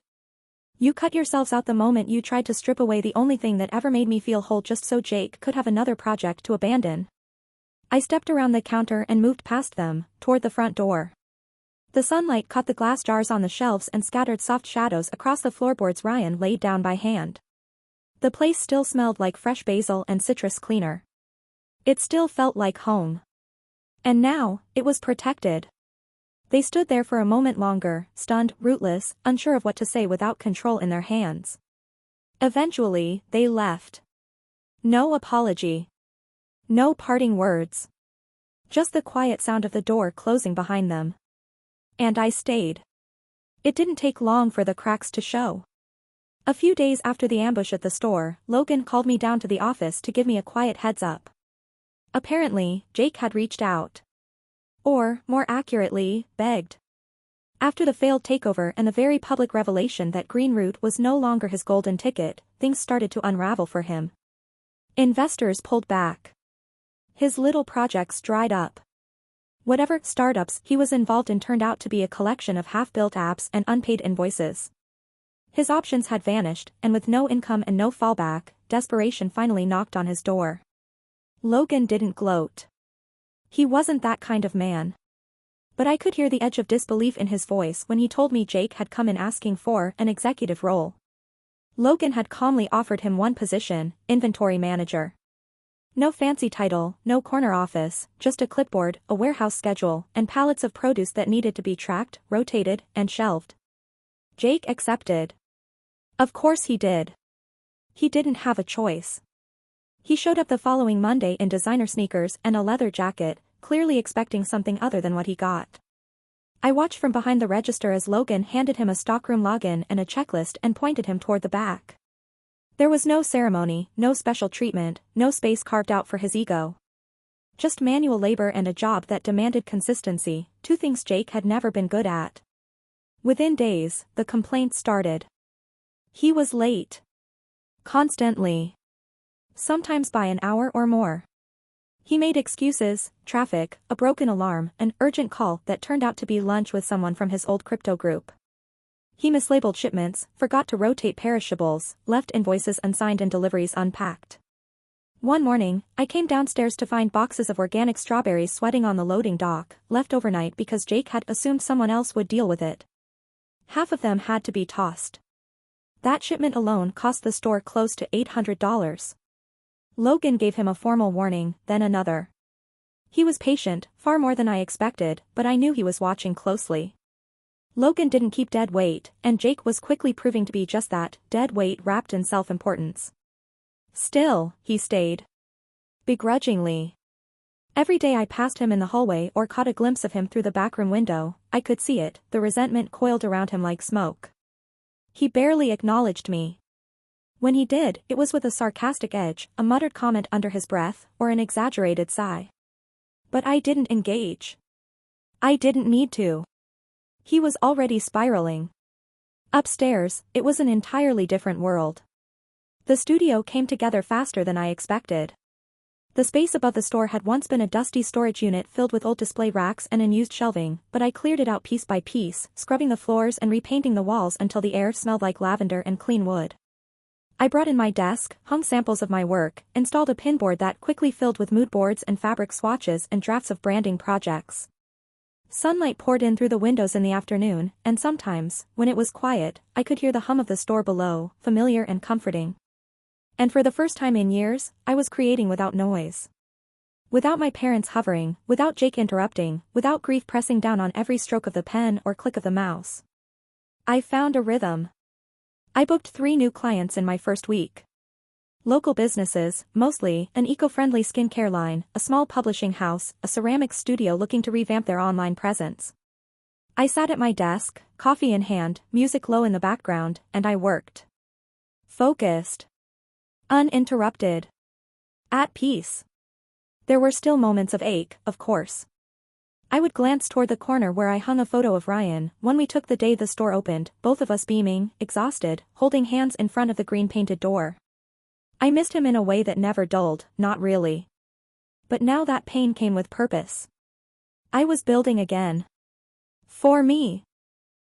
[SPEAKER 1] You cut yourselves out the moment you tried to strip away the only thing that ever made me feel whole just so Jake could have another project to abandon. I stepped around the counter and moved past them, toward the front door. The sunlight caught the glass jars on the shelves and scattered soft shadows across the floorboards Ryan laid down by hand. The place still smelled like fresh basil and citrus cleaner. It still felt like home. And now, it was protected. They stood there for a moment longer, stunned, rootless, unsure of what to say without control in their hands. Eventually, they left. No apology. No parting words. Just the quiet sound of the door closing behind them. And I stayed. It didn't take long for the cracks to show. A few days after the ambush at the store, Logan called me down to the office to give me a quiet heads up. Apparently, Jake had reached out. Or, more accurately, begged. After the failed takeover and the very public revelation that Green Root was no longer his golden ticket, things started to unravel for him. Investors pulled back. His little projects dried up. Whatever startups he was involved in turned out to be a collection of half-built apps and unpaid invoices. His options had vanished, and with no income and no fallback, desperation finally knocked on his door. Logan didn't gloat. He wasn't that kind of man. But I could hear the edge of disbelief in his voice when he told me Jake had come in asking for an executive role. Logan had calmly offered him one position, inventory manager. No fancy title, no corner office, just a clipboard, a warehouse schedule, and pallets of produce that needed to be tracked, rotated, and shelved. Jake accepted. Of course he did. He didn't have a choice. He showed up the following Monday in designer sneakers and a leather jacket, clearly expecting something other than what he got. I watched from behind the register as Logan handed him a stockroom login and a checklist and pointed him toward the back. There was no ceremony, no special treatment, no space carved out for his ego. Just manual labor and a job that demanded consistency, two things Jake had never been good at. Within days, the complaints started. He was late. Constantly. Sometimes by an hour or more. He made excuses, traffic, a broken alarm, an urgent call that turned out to be lunch with someone from his old crypto group. He mislabeled shipments, forgot to rotate perishables, left invoices unsigned and deliveries unpacked. One morning, I came downstairs to find boxes of organic strawberries sweating on the loading dock, left overnight because Jake had assumed someone else would deal with it. Half of them had to be tossed. That shipment alone cost the store close to $800. Logan gave him a formal warning, then another. He was patient, far more than I expected, but I knew he was watching closely. Logan didn't keep dead weight, and Jake was quickly proving to be just that, dead weight wrapped in self-importance. Still, he stayed. Begrudgingly. Every day I passed him in the hallway or caught a glimpse of him through the backroom window, I could see it, the resentment coiled around him like smoke. He barely acknowledged me. When he did, it was with a sarcastic edge, a muttered comment under his breath, or an exaggerated sigh. But I didn't engage. I didn't need to. He was already spiraling. Upstairs, it was an entirely different world. The studio came together faster than I expected. The space above the store had once been a dusty storage unit filled with old display racks and unused shelving, but I cleared it out piece by piece, scrubbing the floors and repainting the walls until the air smelled like lavender and clean wood. I brought in my desk, hung samples of my work, installed a pinboard that quickly filled with mood boards and fabric swatches and drafts of branding projects. Sunlight poured in through the windows in the afternoon, and sometimes, when it was quiet, I could hear the hum of the store below, familiar and comforting. And for the first time in years, I was creating without noise. Without my parents hovering, without Jake interrupting, without grief pressing down on every stroke of the pen or click of the mouse. I found a rhythm. I booked 3 new clients in my first week. Local businesses, mostly, an eco-friendly skincare line, a small publishing house, a ceramics studio looking to revamp their online presence. I sat at my desk, coffee in hand, music low in the background, and I worked. Focused. Uninterrupted. At peace. There were still moments of ache, of course. I would glance toward the corner where I hung a photo of Ryan, one we took the day the store opened, both of us beaming, exhausted, holding hands in front of the green-painted door. I missed him in a way that never dulled, not really. But now that pain came with purpose. I was building again. For me.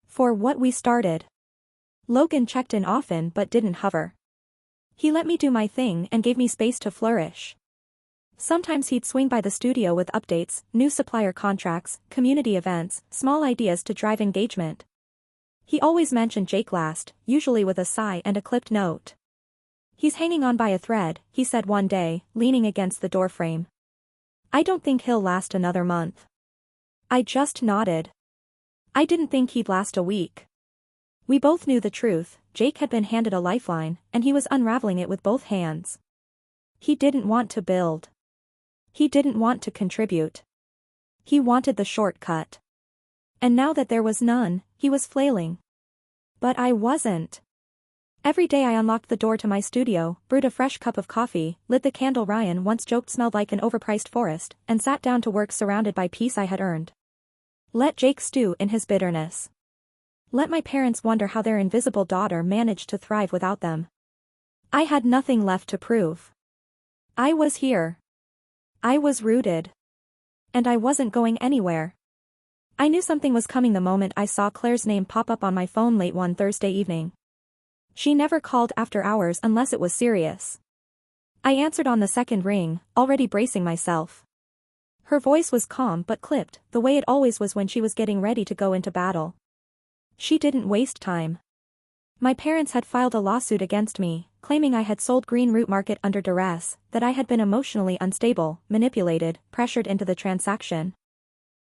[SPEAKER 1] For what we started. Logan checked in often but didn't hover. He let me do my thing and gave me space to flourish. Sometimes he'd swing by the studio with updates, new supplier contracts, community events, small ideas to drive engagement. He always mentioned Jake last, usually with a sigh and a clipped note. "He's hanging on by a thread," he said one day, leaning against the doorframe. "I don't think he'll last another month." I just nodded. I didn't think he'd last a week. We both knew the truth. Jake had been handed a lifeline, and he was unraveling it with both hands. He didn't want to build. He didn't want to contribute. He wanted the shortcut. And now that there was none, he was flailing. But I wasn't. Every day I unlocked the door to my studio, brewed a fresh cup of coffee, lit the candle Ryan once joked smelled like an overpriced forest, and sat down to work surrounded by peace I had earned. Let Jake stew in his bitterness. Let my parents wonder how their invisible daughter managed to thrive without them. I had nothing left to prove. I was here. I was rooted. And I wasn't going anywhere. I knew something was coming the moment I saw Claire's name pop up on my phone late one Thursday evening. She never called after hours unless it was serious. I answered on the second ring, already bracing myself. Her voice was calm but clipped, the way it always was when she was getting ready to go into battle. She didn't waste time. My parents had filed a lawsuit against me, claiming I had sold Green Root Market under duress, that I had been emotionally unstable, manipulated, pressured into the transaction.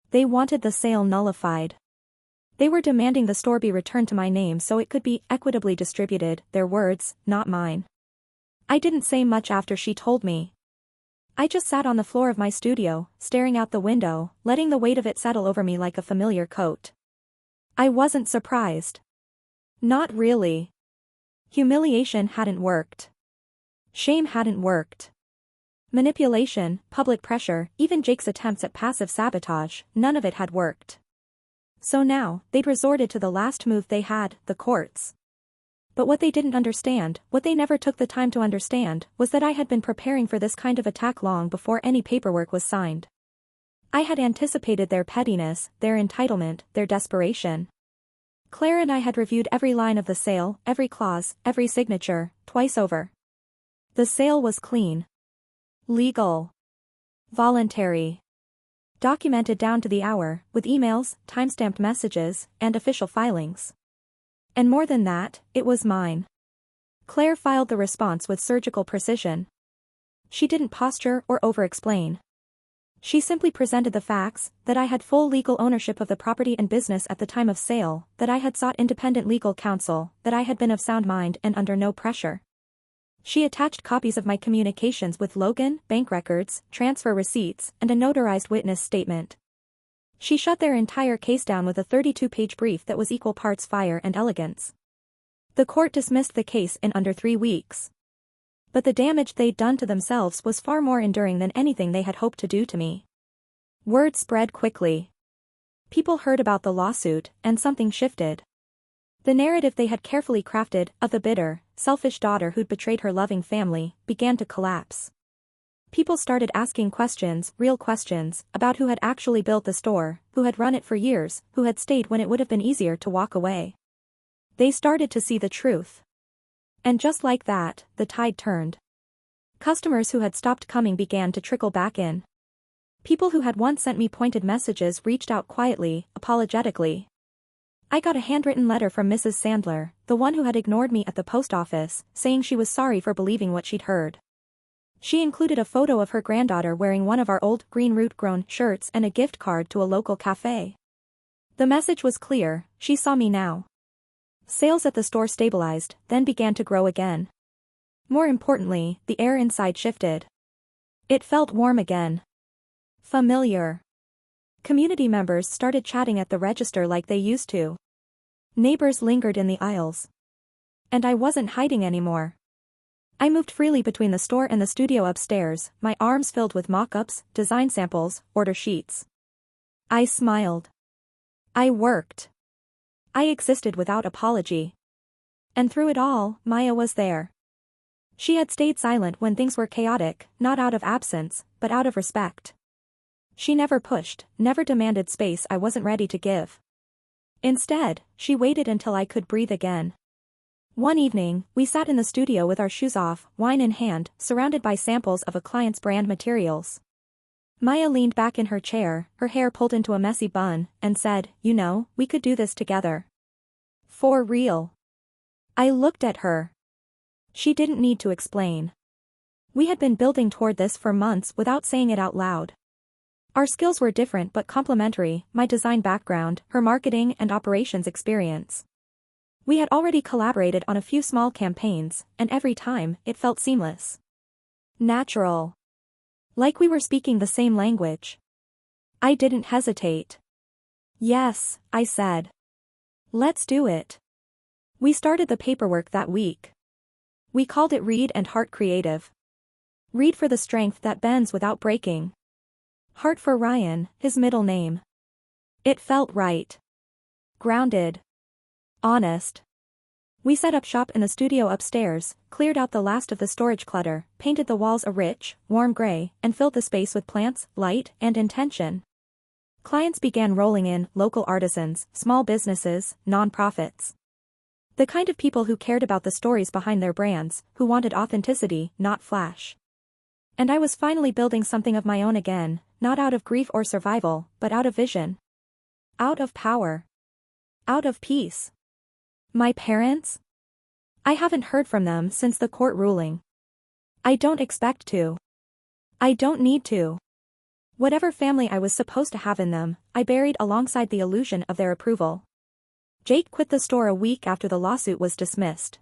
[SPEAKER 1] They wanted the sale nullified. They were demanding the store be returned to my name so it could be equitably distributed, their words, not mine. I didn't say much after she told me. I just sat on the floor of my studio, staring out the window, letting the weight of it settle over me like a familiar coat. I wasn't surprised. Not really. Humiliation hadn't worked. Shame hadn't worked. Manipulation, public pressure, even Jake's attempts at passive sabotage, none of it had worked. So now, they'd resorted to the last move they had, the courts. But what they didn't understand, what they never took the time to understand, was that I had been preparing for this kind of attack long before any paperwork was signed. I had anticipated their pettiness, their entitlement, their desperation. Claire and I had reviewed every line of the sale, every clause, every signature, twice over. The sale was clean. Legal. Voluntary. Documented down to the hour, with emails, timestamped messages, and official filings. And more than that, it was mine. Claire filed the response with surgical precision. She didn't posture or over-explain. She simply presented the facts, that I had full legal ownership of the property and business at the time of sale, that I had sought independent legal counsel, that I had been of sound mind and under no pressure. She attached copies of my communications with Logan, bank records, transfer receipts, and a notarized witness statement. She shut their entire case down with a 32-page brief that was equal parts fire and elegance. The court dismissed the case in under 3 weeks. But the damage they'd done to themselves was far more enduring than anything they had hoped to do to me. Word spread quickly. People heard about the lawsuit, and something shifted. The narrative they had carefully crafted, of the bitter, selfish daughter who'd betrayed her loving family, began to collapse. People started asking questions, real questions, about who had actually built the store, who had run it for years, who had stayed when it would have been easier to walk away. They started to see the truth. And just like that, the tide turned. Customers who had stopped coming began to trickle back in. People who had once sent me pointed messages reached out quietly, apologetically. I got a handwritten letter from Mrs. Sandler, the one who had ignored me at the post office, saying she was sorry for believing what she'd heard. She included a photo of her granddaughter wearing one of our old green root grown shirts and a gift card to a local cafe. The message was clear: she saw me now. Sales at the store stabilized, then began to grow again. More importantly, the air inside shifted. It felt warm again. Familiar. Community members started chatting at the register like they used to. Neighbors lingered in the aisles. And I wasn't hiding anymore. I moved freely between the store and the studio upstairs, my arms filled with mock-ups, design samples, order sheets. I smiled. I worked. I existed without apology. And through it all, Maya was there. She had stayed silent when things were chaotic, not out of absence, but out of respect. She never pushed, never demanded space I wasn't ready to give. Instead, she waited until I could breathe again. One evening, we sat in the studio with our shoes off, wine in hand, surrounded by samples of a client's brand materials. Maya leaned back in her chair, her hair pulled into a messy bun, and said, "You know, we could do this together." For real. I looked at her. She didn't need to explain. We had been building toward this for months without saying it out loud. Our skills were different but complementary, my design background, her marketing and operations experience. We had already collaborated on a few small campaigns, and every time, it felt seamless. Natural. Like we were speaking the same language. I didn't hesitate. "Yes," I said. "Let's do it." We started the paperwork that week. We called it Read and Heart Creative. Read for the strength that bends without breaking. Heart for Ryan, his middle name. It felt right. Grounded. Honest. We set up shop in the studio upstairs, cleared out the last of the storage clutter, painted the walls a rich, warm gray, and filled the space with plants, light, and intention. Clients began rolling in, local artisans, small businesses, non-profits. The kind of people who cared about the stories behind their brands, who wanted authenticity, not flash. And I was finally building something of my own again, not out of grief or survival, but out of vision. Out of power. Out of peace. My parents? I haven't heard from them since the court ruling. I don't expect to. I don't need to. Whatever family I was supposed to have in them, I buried alongside the illusion of their approval. Jake quit the store a week after the lawsuit was dismissed.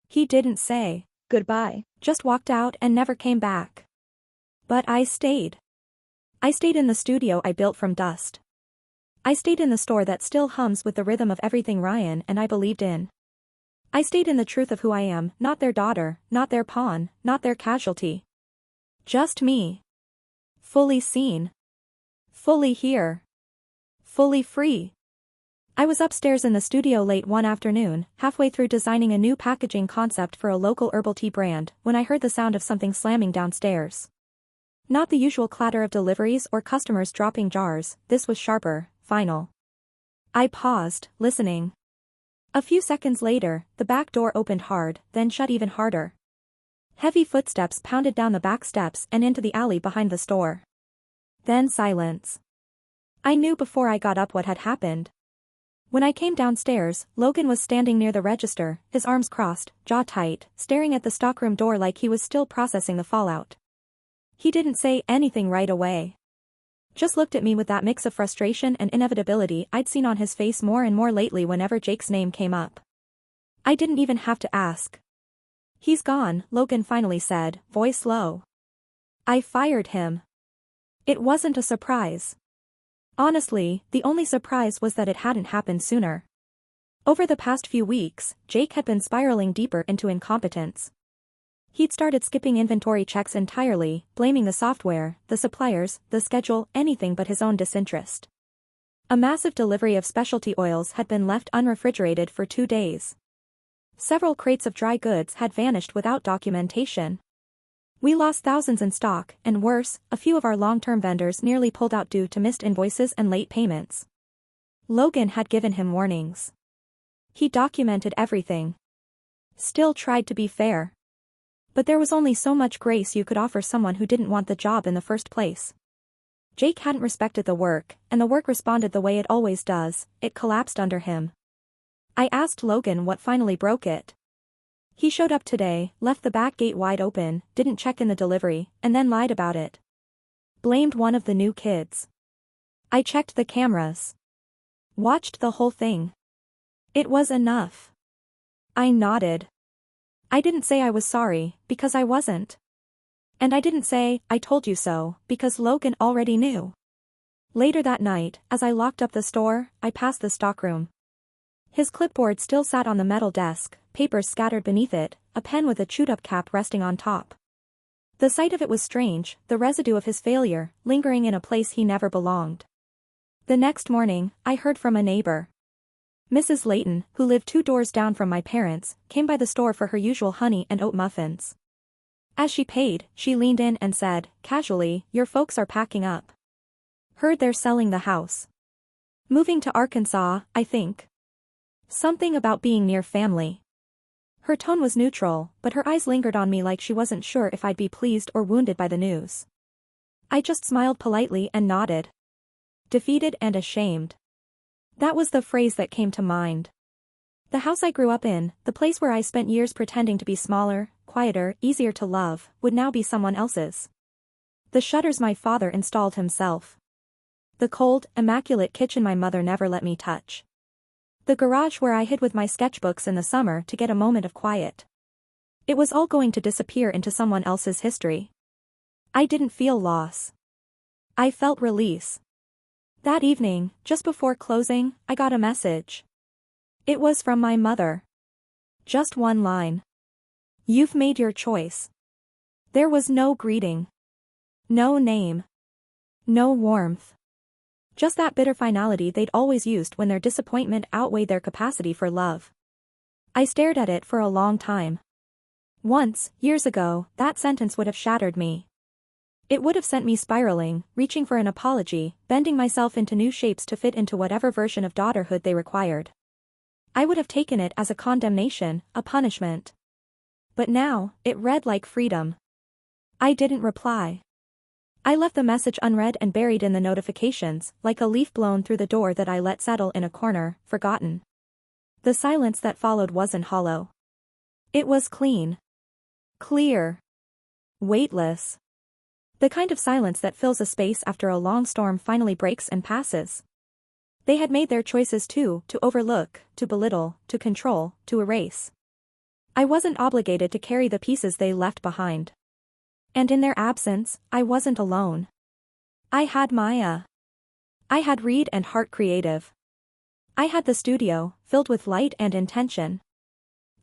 [SPEAKER 1] He didn't say goodbye, just walked out and never came back. But I stayed. I stayed in the studio I built from dust. I stayed in the store that still hums with the rhythm of everything Ryan and I believed in. I stayed in the truth of who I am, not their daughter, not their pawn, not their casualty. Just me. Fully seen. Fully here. Fully free. I was upstairs in the studio late one afternoon, halfway through designing a new packaging concept for a local herbal tea brand, when I heard the sound of something slamming downstairs. Not the usual clatter of deliveries or customers dropping jars, this was sharper, final. I paused, listening. A few seconds later, the back door opened hard, then shut even harder. Heavy footsteps pounded down the back steps and into the alley behind the store. Then silence. I knew before I got up what had happened. When I came downstairs, Logan was standing near the register, his arms crossed, jaw tight, staring at the stockroom door like he was still processing the fallout. He didn't say anything right away. Just looked at me with that mix of frustration and inevitability I'd seen on his face more and more lately whenever Jake's name came up. I didn't even have to ask. "He's gone," Logan finally said, voice low. I fired him. It wasn't a surprise. Honestly, the only surprise was that it hadn't happened sooner. Over the past few weeks, Jake had been spiraling deeper into incompetence. He'd started skipping inventory checks entirely, blaming the software, the suppliers, the schedule, anything but his own disinterest. A massive delivery of specialty oils had been left unrefrigerated for 2 days. Several crates of dry goods had vanished without documentation. We lost thousands in stock, and worse, a few of our long-term vendors nearly pulled out due to missed invoices and late payments. Logan had given him warnings. He documented everything. Still tried to be fair. But there was only so much grace you could offer someone who didn't want the job in the first place. Jake hadn't respected the work, and the work responded the way it always does, it collapsed under him. I asked Logan what finally broke it. He showed up today, left the back gate wide open, didn't check in the delivery, and then lied about it. Blamed one of the new kids. I checked the cameras. Watched the whole thing. It was enough. I nodded. I didn't say I was sorry, because I wasn't. And I didn't say, I told you so, because Logan already knew. Later that night, as I locked up the store, I passed the stockroom. His clipboard still sat on the metal desk, papers scattered beneath it, a pen with a chewed-up cap resting on top. The sight of it was strange, the residue of his failure, lingering in a place he never belonged. The next morning, I heard from a neighbor. Mrs. Layton, who lived 2 doors down from my parents, came by the store for her usual honey and oat muffins. As she paid, she leaned in and said, casually, "Your folks are packing up. Heard they're selling the house. Moving to Arkansas, I think. Something about being near family." Her tone was neutral, but her eyes lingered on me like she wasn't sure if I'd be pleased or wounded by the news. I just smiled politely and nodded. Defeated and ashamed. That was the phrase that came to mind. The house I grew up in, the place where I spent years pretending to be smaller, quieter, easier to love, would now be someone else's. The shutters my father installed himself. The cold, immaculate kitchen my mother never let me touch. The garage where I hid with my sketchbooks in the summer to get a moment of quiet. It was all going to disappear into someone else's history. I didn't feel loss. I felt release. That evening, just before closing, I got a message. It was from my mother. Just one line. "You've made your choice." There was no greeting. No name. No warmth. Just that bitter finality they'd always used when their disappointment outweighed their capacity for love. I stared at it for a long time. Once, years ago, that sentence would have shattered me. It would have sent me spiraling, reaching for an apology, bending myself into new shapes to fit into whatever version of daughterhood they required. I would have taken it as a condemnation, a punishment. But now, it read like freedom. I didn't reply. I left the message unread and buried in the notifications, like a leaf blown through the door that I let settle in a corner, forgotten. The silence that followed wasn't hollow. It was clean. Clear. Weightless. The kind of silence that fills a space after a long storm finally breaks and passes. They had made their choices too, to overlook, to belittle, to control, to erase. I wasn't obligated to carry the pieces they left behind. And in their absence, I wasn't alone. I had Maya. I had Reed and Heart Creative. I had the studio, filled with light and intention.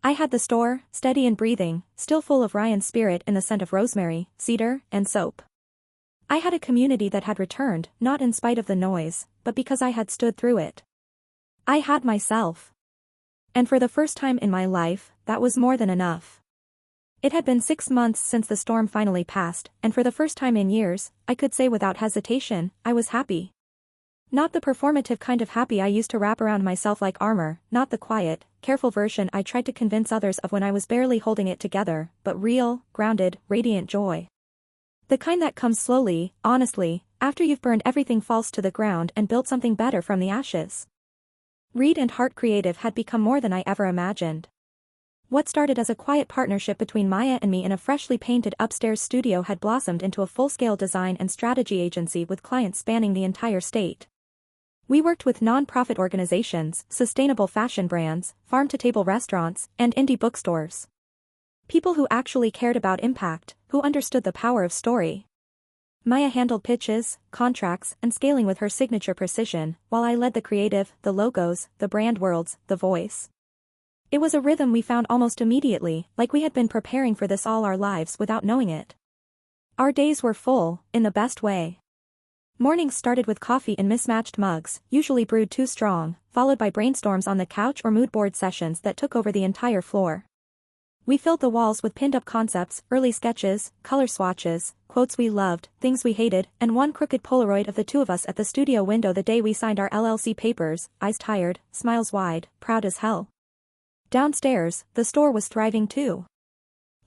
[SPEAKER 1] I had the store, steady and breathing, still full of Ryan's spirit in the scent of rosemary, cedar, and soap. I had a community that had returned, not in spite of the noise, but because I had stood through it. I had myself. And for the first time in my life, that was more than enough. It had been 6 months since the storm finally passed, and for the first time in years, I could say without hesitation, I was happy. Not the performative kind of happy I used to wrap around myself like armor, not the quiet, careful version I tried to convince others of when I was barely holding it together, but real, grounded, radiant joy. The kind that comes slowly, honestly, after you've burned everything false to the ground and built something better from the ashes. Reed and Heart Creative had become more than I ever imagined. What started as a quiet partnership between Maya and me in a freshly painted upstairs studio had blossomed into a full-scale design and strategy agency with clients spanning the entire state. We worked with non-profit organizations, sustainable fashion brands, farm-to-table restaurants, and indie bookstores. People who actually cared about impact, who understood the power of story. Maya handled pitches, contracts, and scaling with her signature precision, while I led the creative, the logos, the brand worlds, the voice. It was a rhythm we found almost immediately, like we had been preparing for this all our lives without knowing it. Our days were full, in the best way. Mornings started with coffee in mismatched mugs, usually brewed too strong, followed by brainstorms on the couch or mood board sessions that took over the entire floor. We filled the walls with pinned-up concepts, early sketches, color swatches, quotes we loved, things we hated, and one crooked Polaroid of the two of us at the studio window the day we signed our LLC papers, eyes tired, smiles wide, proud as hell. Downstairs, the store was thriving too.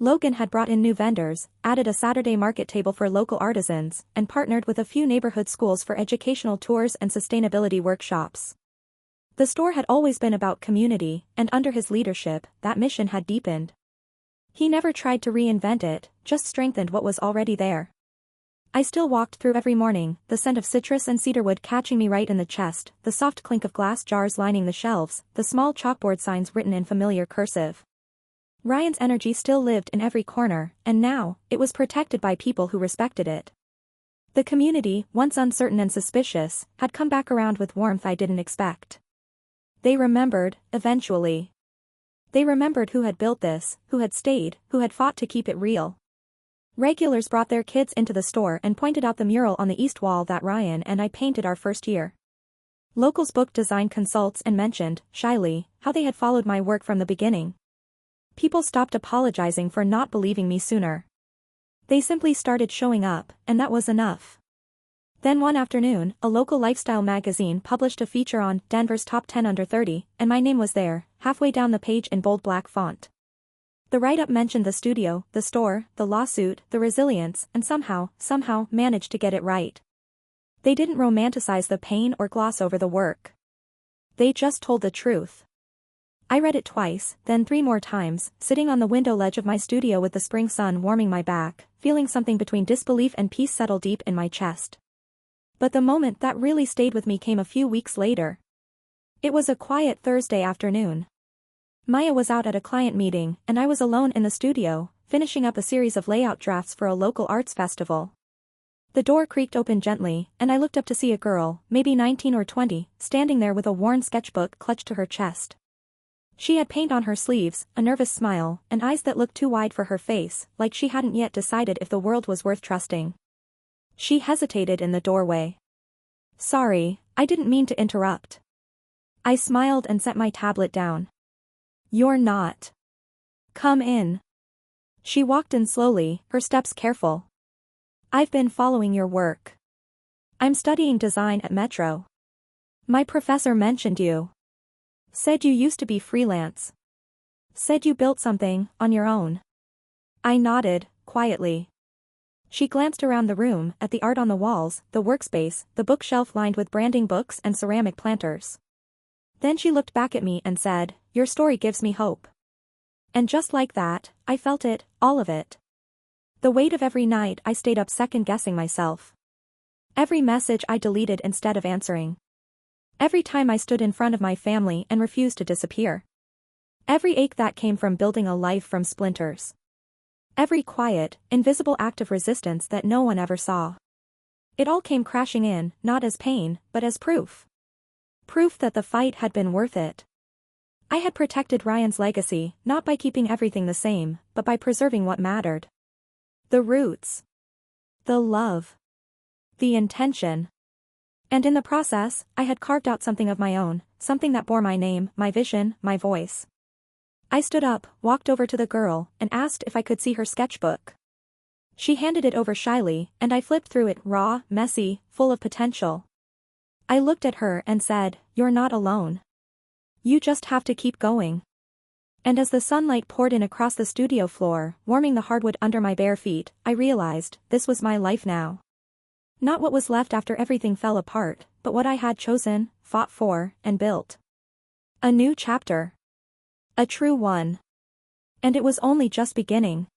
[SPEAKER 1] Logan had brought in new vendors, added a Saturday market table for local artisans, and partnered with a few neighborhood schools for educational tours and sustainability workshops. The store had always been about community, and under his leadership, that mission had deepened. He never tried to reinvent it, just strengthened what was already there. I still walked through every morning, the scent of citrus and cedarwood catching me right in the chest, the soft clink of glass jars lining the shelves, the small chalkboard signs written in familiar cursive. Ryan's energy still lived in every corner, and now, it was protected by people who respected it. The community, once uncertain and suspicious, had come back around with warmth I didn't expect. They remembered, eventually. They remembered who had built this, who had stayed, who had fought to keep it real. Regulars brought their kids into the store and pointed out the mural on the east wall that Ryan and I painted our first year. Locals booked design consults and mentioned, shyly, how they had followed my work from the beginning. People stopped apologizing for not believing me sooner. They simply started showing up, and that was enough. Then one afternoon, a local lifestyle magazine published a feature on Denver's Top 10 Under 30, and my name was there, halfway down the page in bold black font. The write-up mentioned the studio, the store, the lawsuit, the resilience, and somehow managed to get it right. They didn't romanticize the pain or gloss over the work. They just told the truth. I read it twice, then 3 more times, sitting on the window ledge of my studio with the spring sun warming my back, feeling something between disbelief and peace settle deep in my chest. But the moment that really stayed with me came a few weeks later. It was a quiet Thursday afternoon. Maya was out at a client meeting, and I was alone in the studio, finishing up a series of layout drafts for a local arts festival. The door creaked open gently, and I looked up to see a girl, maybe 19 or 20, standing there with a worn sketchbook clutched to her chest. She had paint on her sleeves, a nervous smile, and eyes that looked too wide for her face, like she hadn't yet decided if the world was worth trusting. She hesitated in the doorway. "Sorry, I didn't mean to interrupt." I smiled and set my tablet down. "You're not. Come in." She walked in slowly, her steps careful. "I've been following your work. I'm studying design at Metro. My professor mentioned you. Said you used to be freelance. Said you built something, on your own." I nodded, quietly. She glanced around the room, at the art on the walls, the workspace, the bookshelf lined with branding books and ceramic planters. Then she looked back at me and said, "Your story gives me hope." And just like that, I felt it, all of it. The weight of every night I stayed up second-guessing myself. Every message I deleted instead of answering. Every time I stood in front of my family and refused to disappear. Every ache that came from building a life from splinters. Every quiet, invisible act of resistance that no one ever saw. It all came crashing in, not as pain, but as proof. Proof that the fight had been worth it. I had protected Ryan's legacy, not by keeping everything the same, but by preserving what mattered. The roots. The love. The intention. And in the process, I had carved out something of my own, something that bore my name, my vision, my voice. I stood up, walked over to the girl, and asked if I could see her sketchbook. She handed it over shyly, and I flipped through it, raw, messy, full of potential. I looked at her and said, "You're not alone. You just have to keep going." And as the sunlight poured in across the studio floor, warming the hardwood under my bare feet, I realized, this was my life now. Not what was left after everything fell apart, but what I had chosen, fought for, and built. A new chapter. A true one. And it was only just beginning.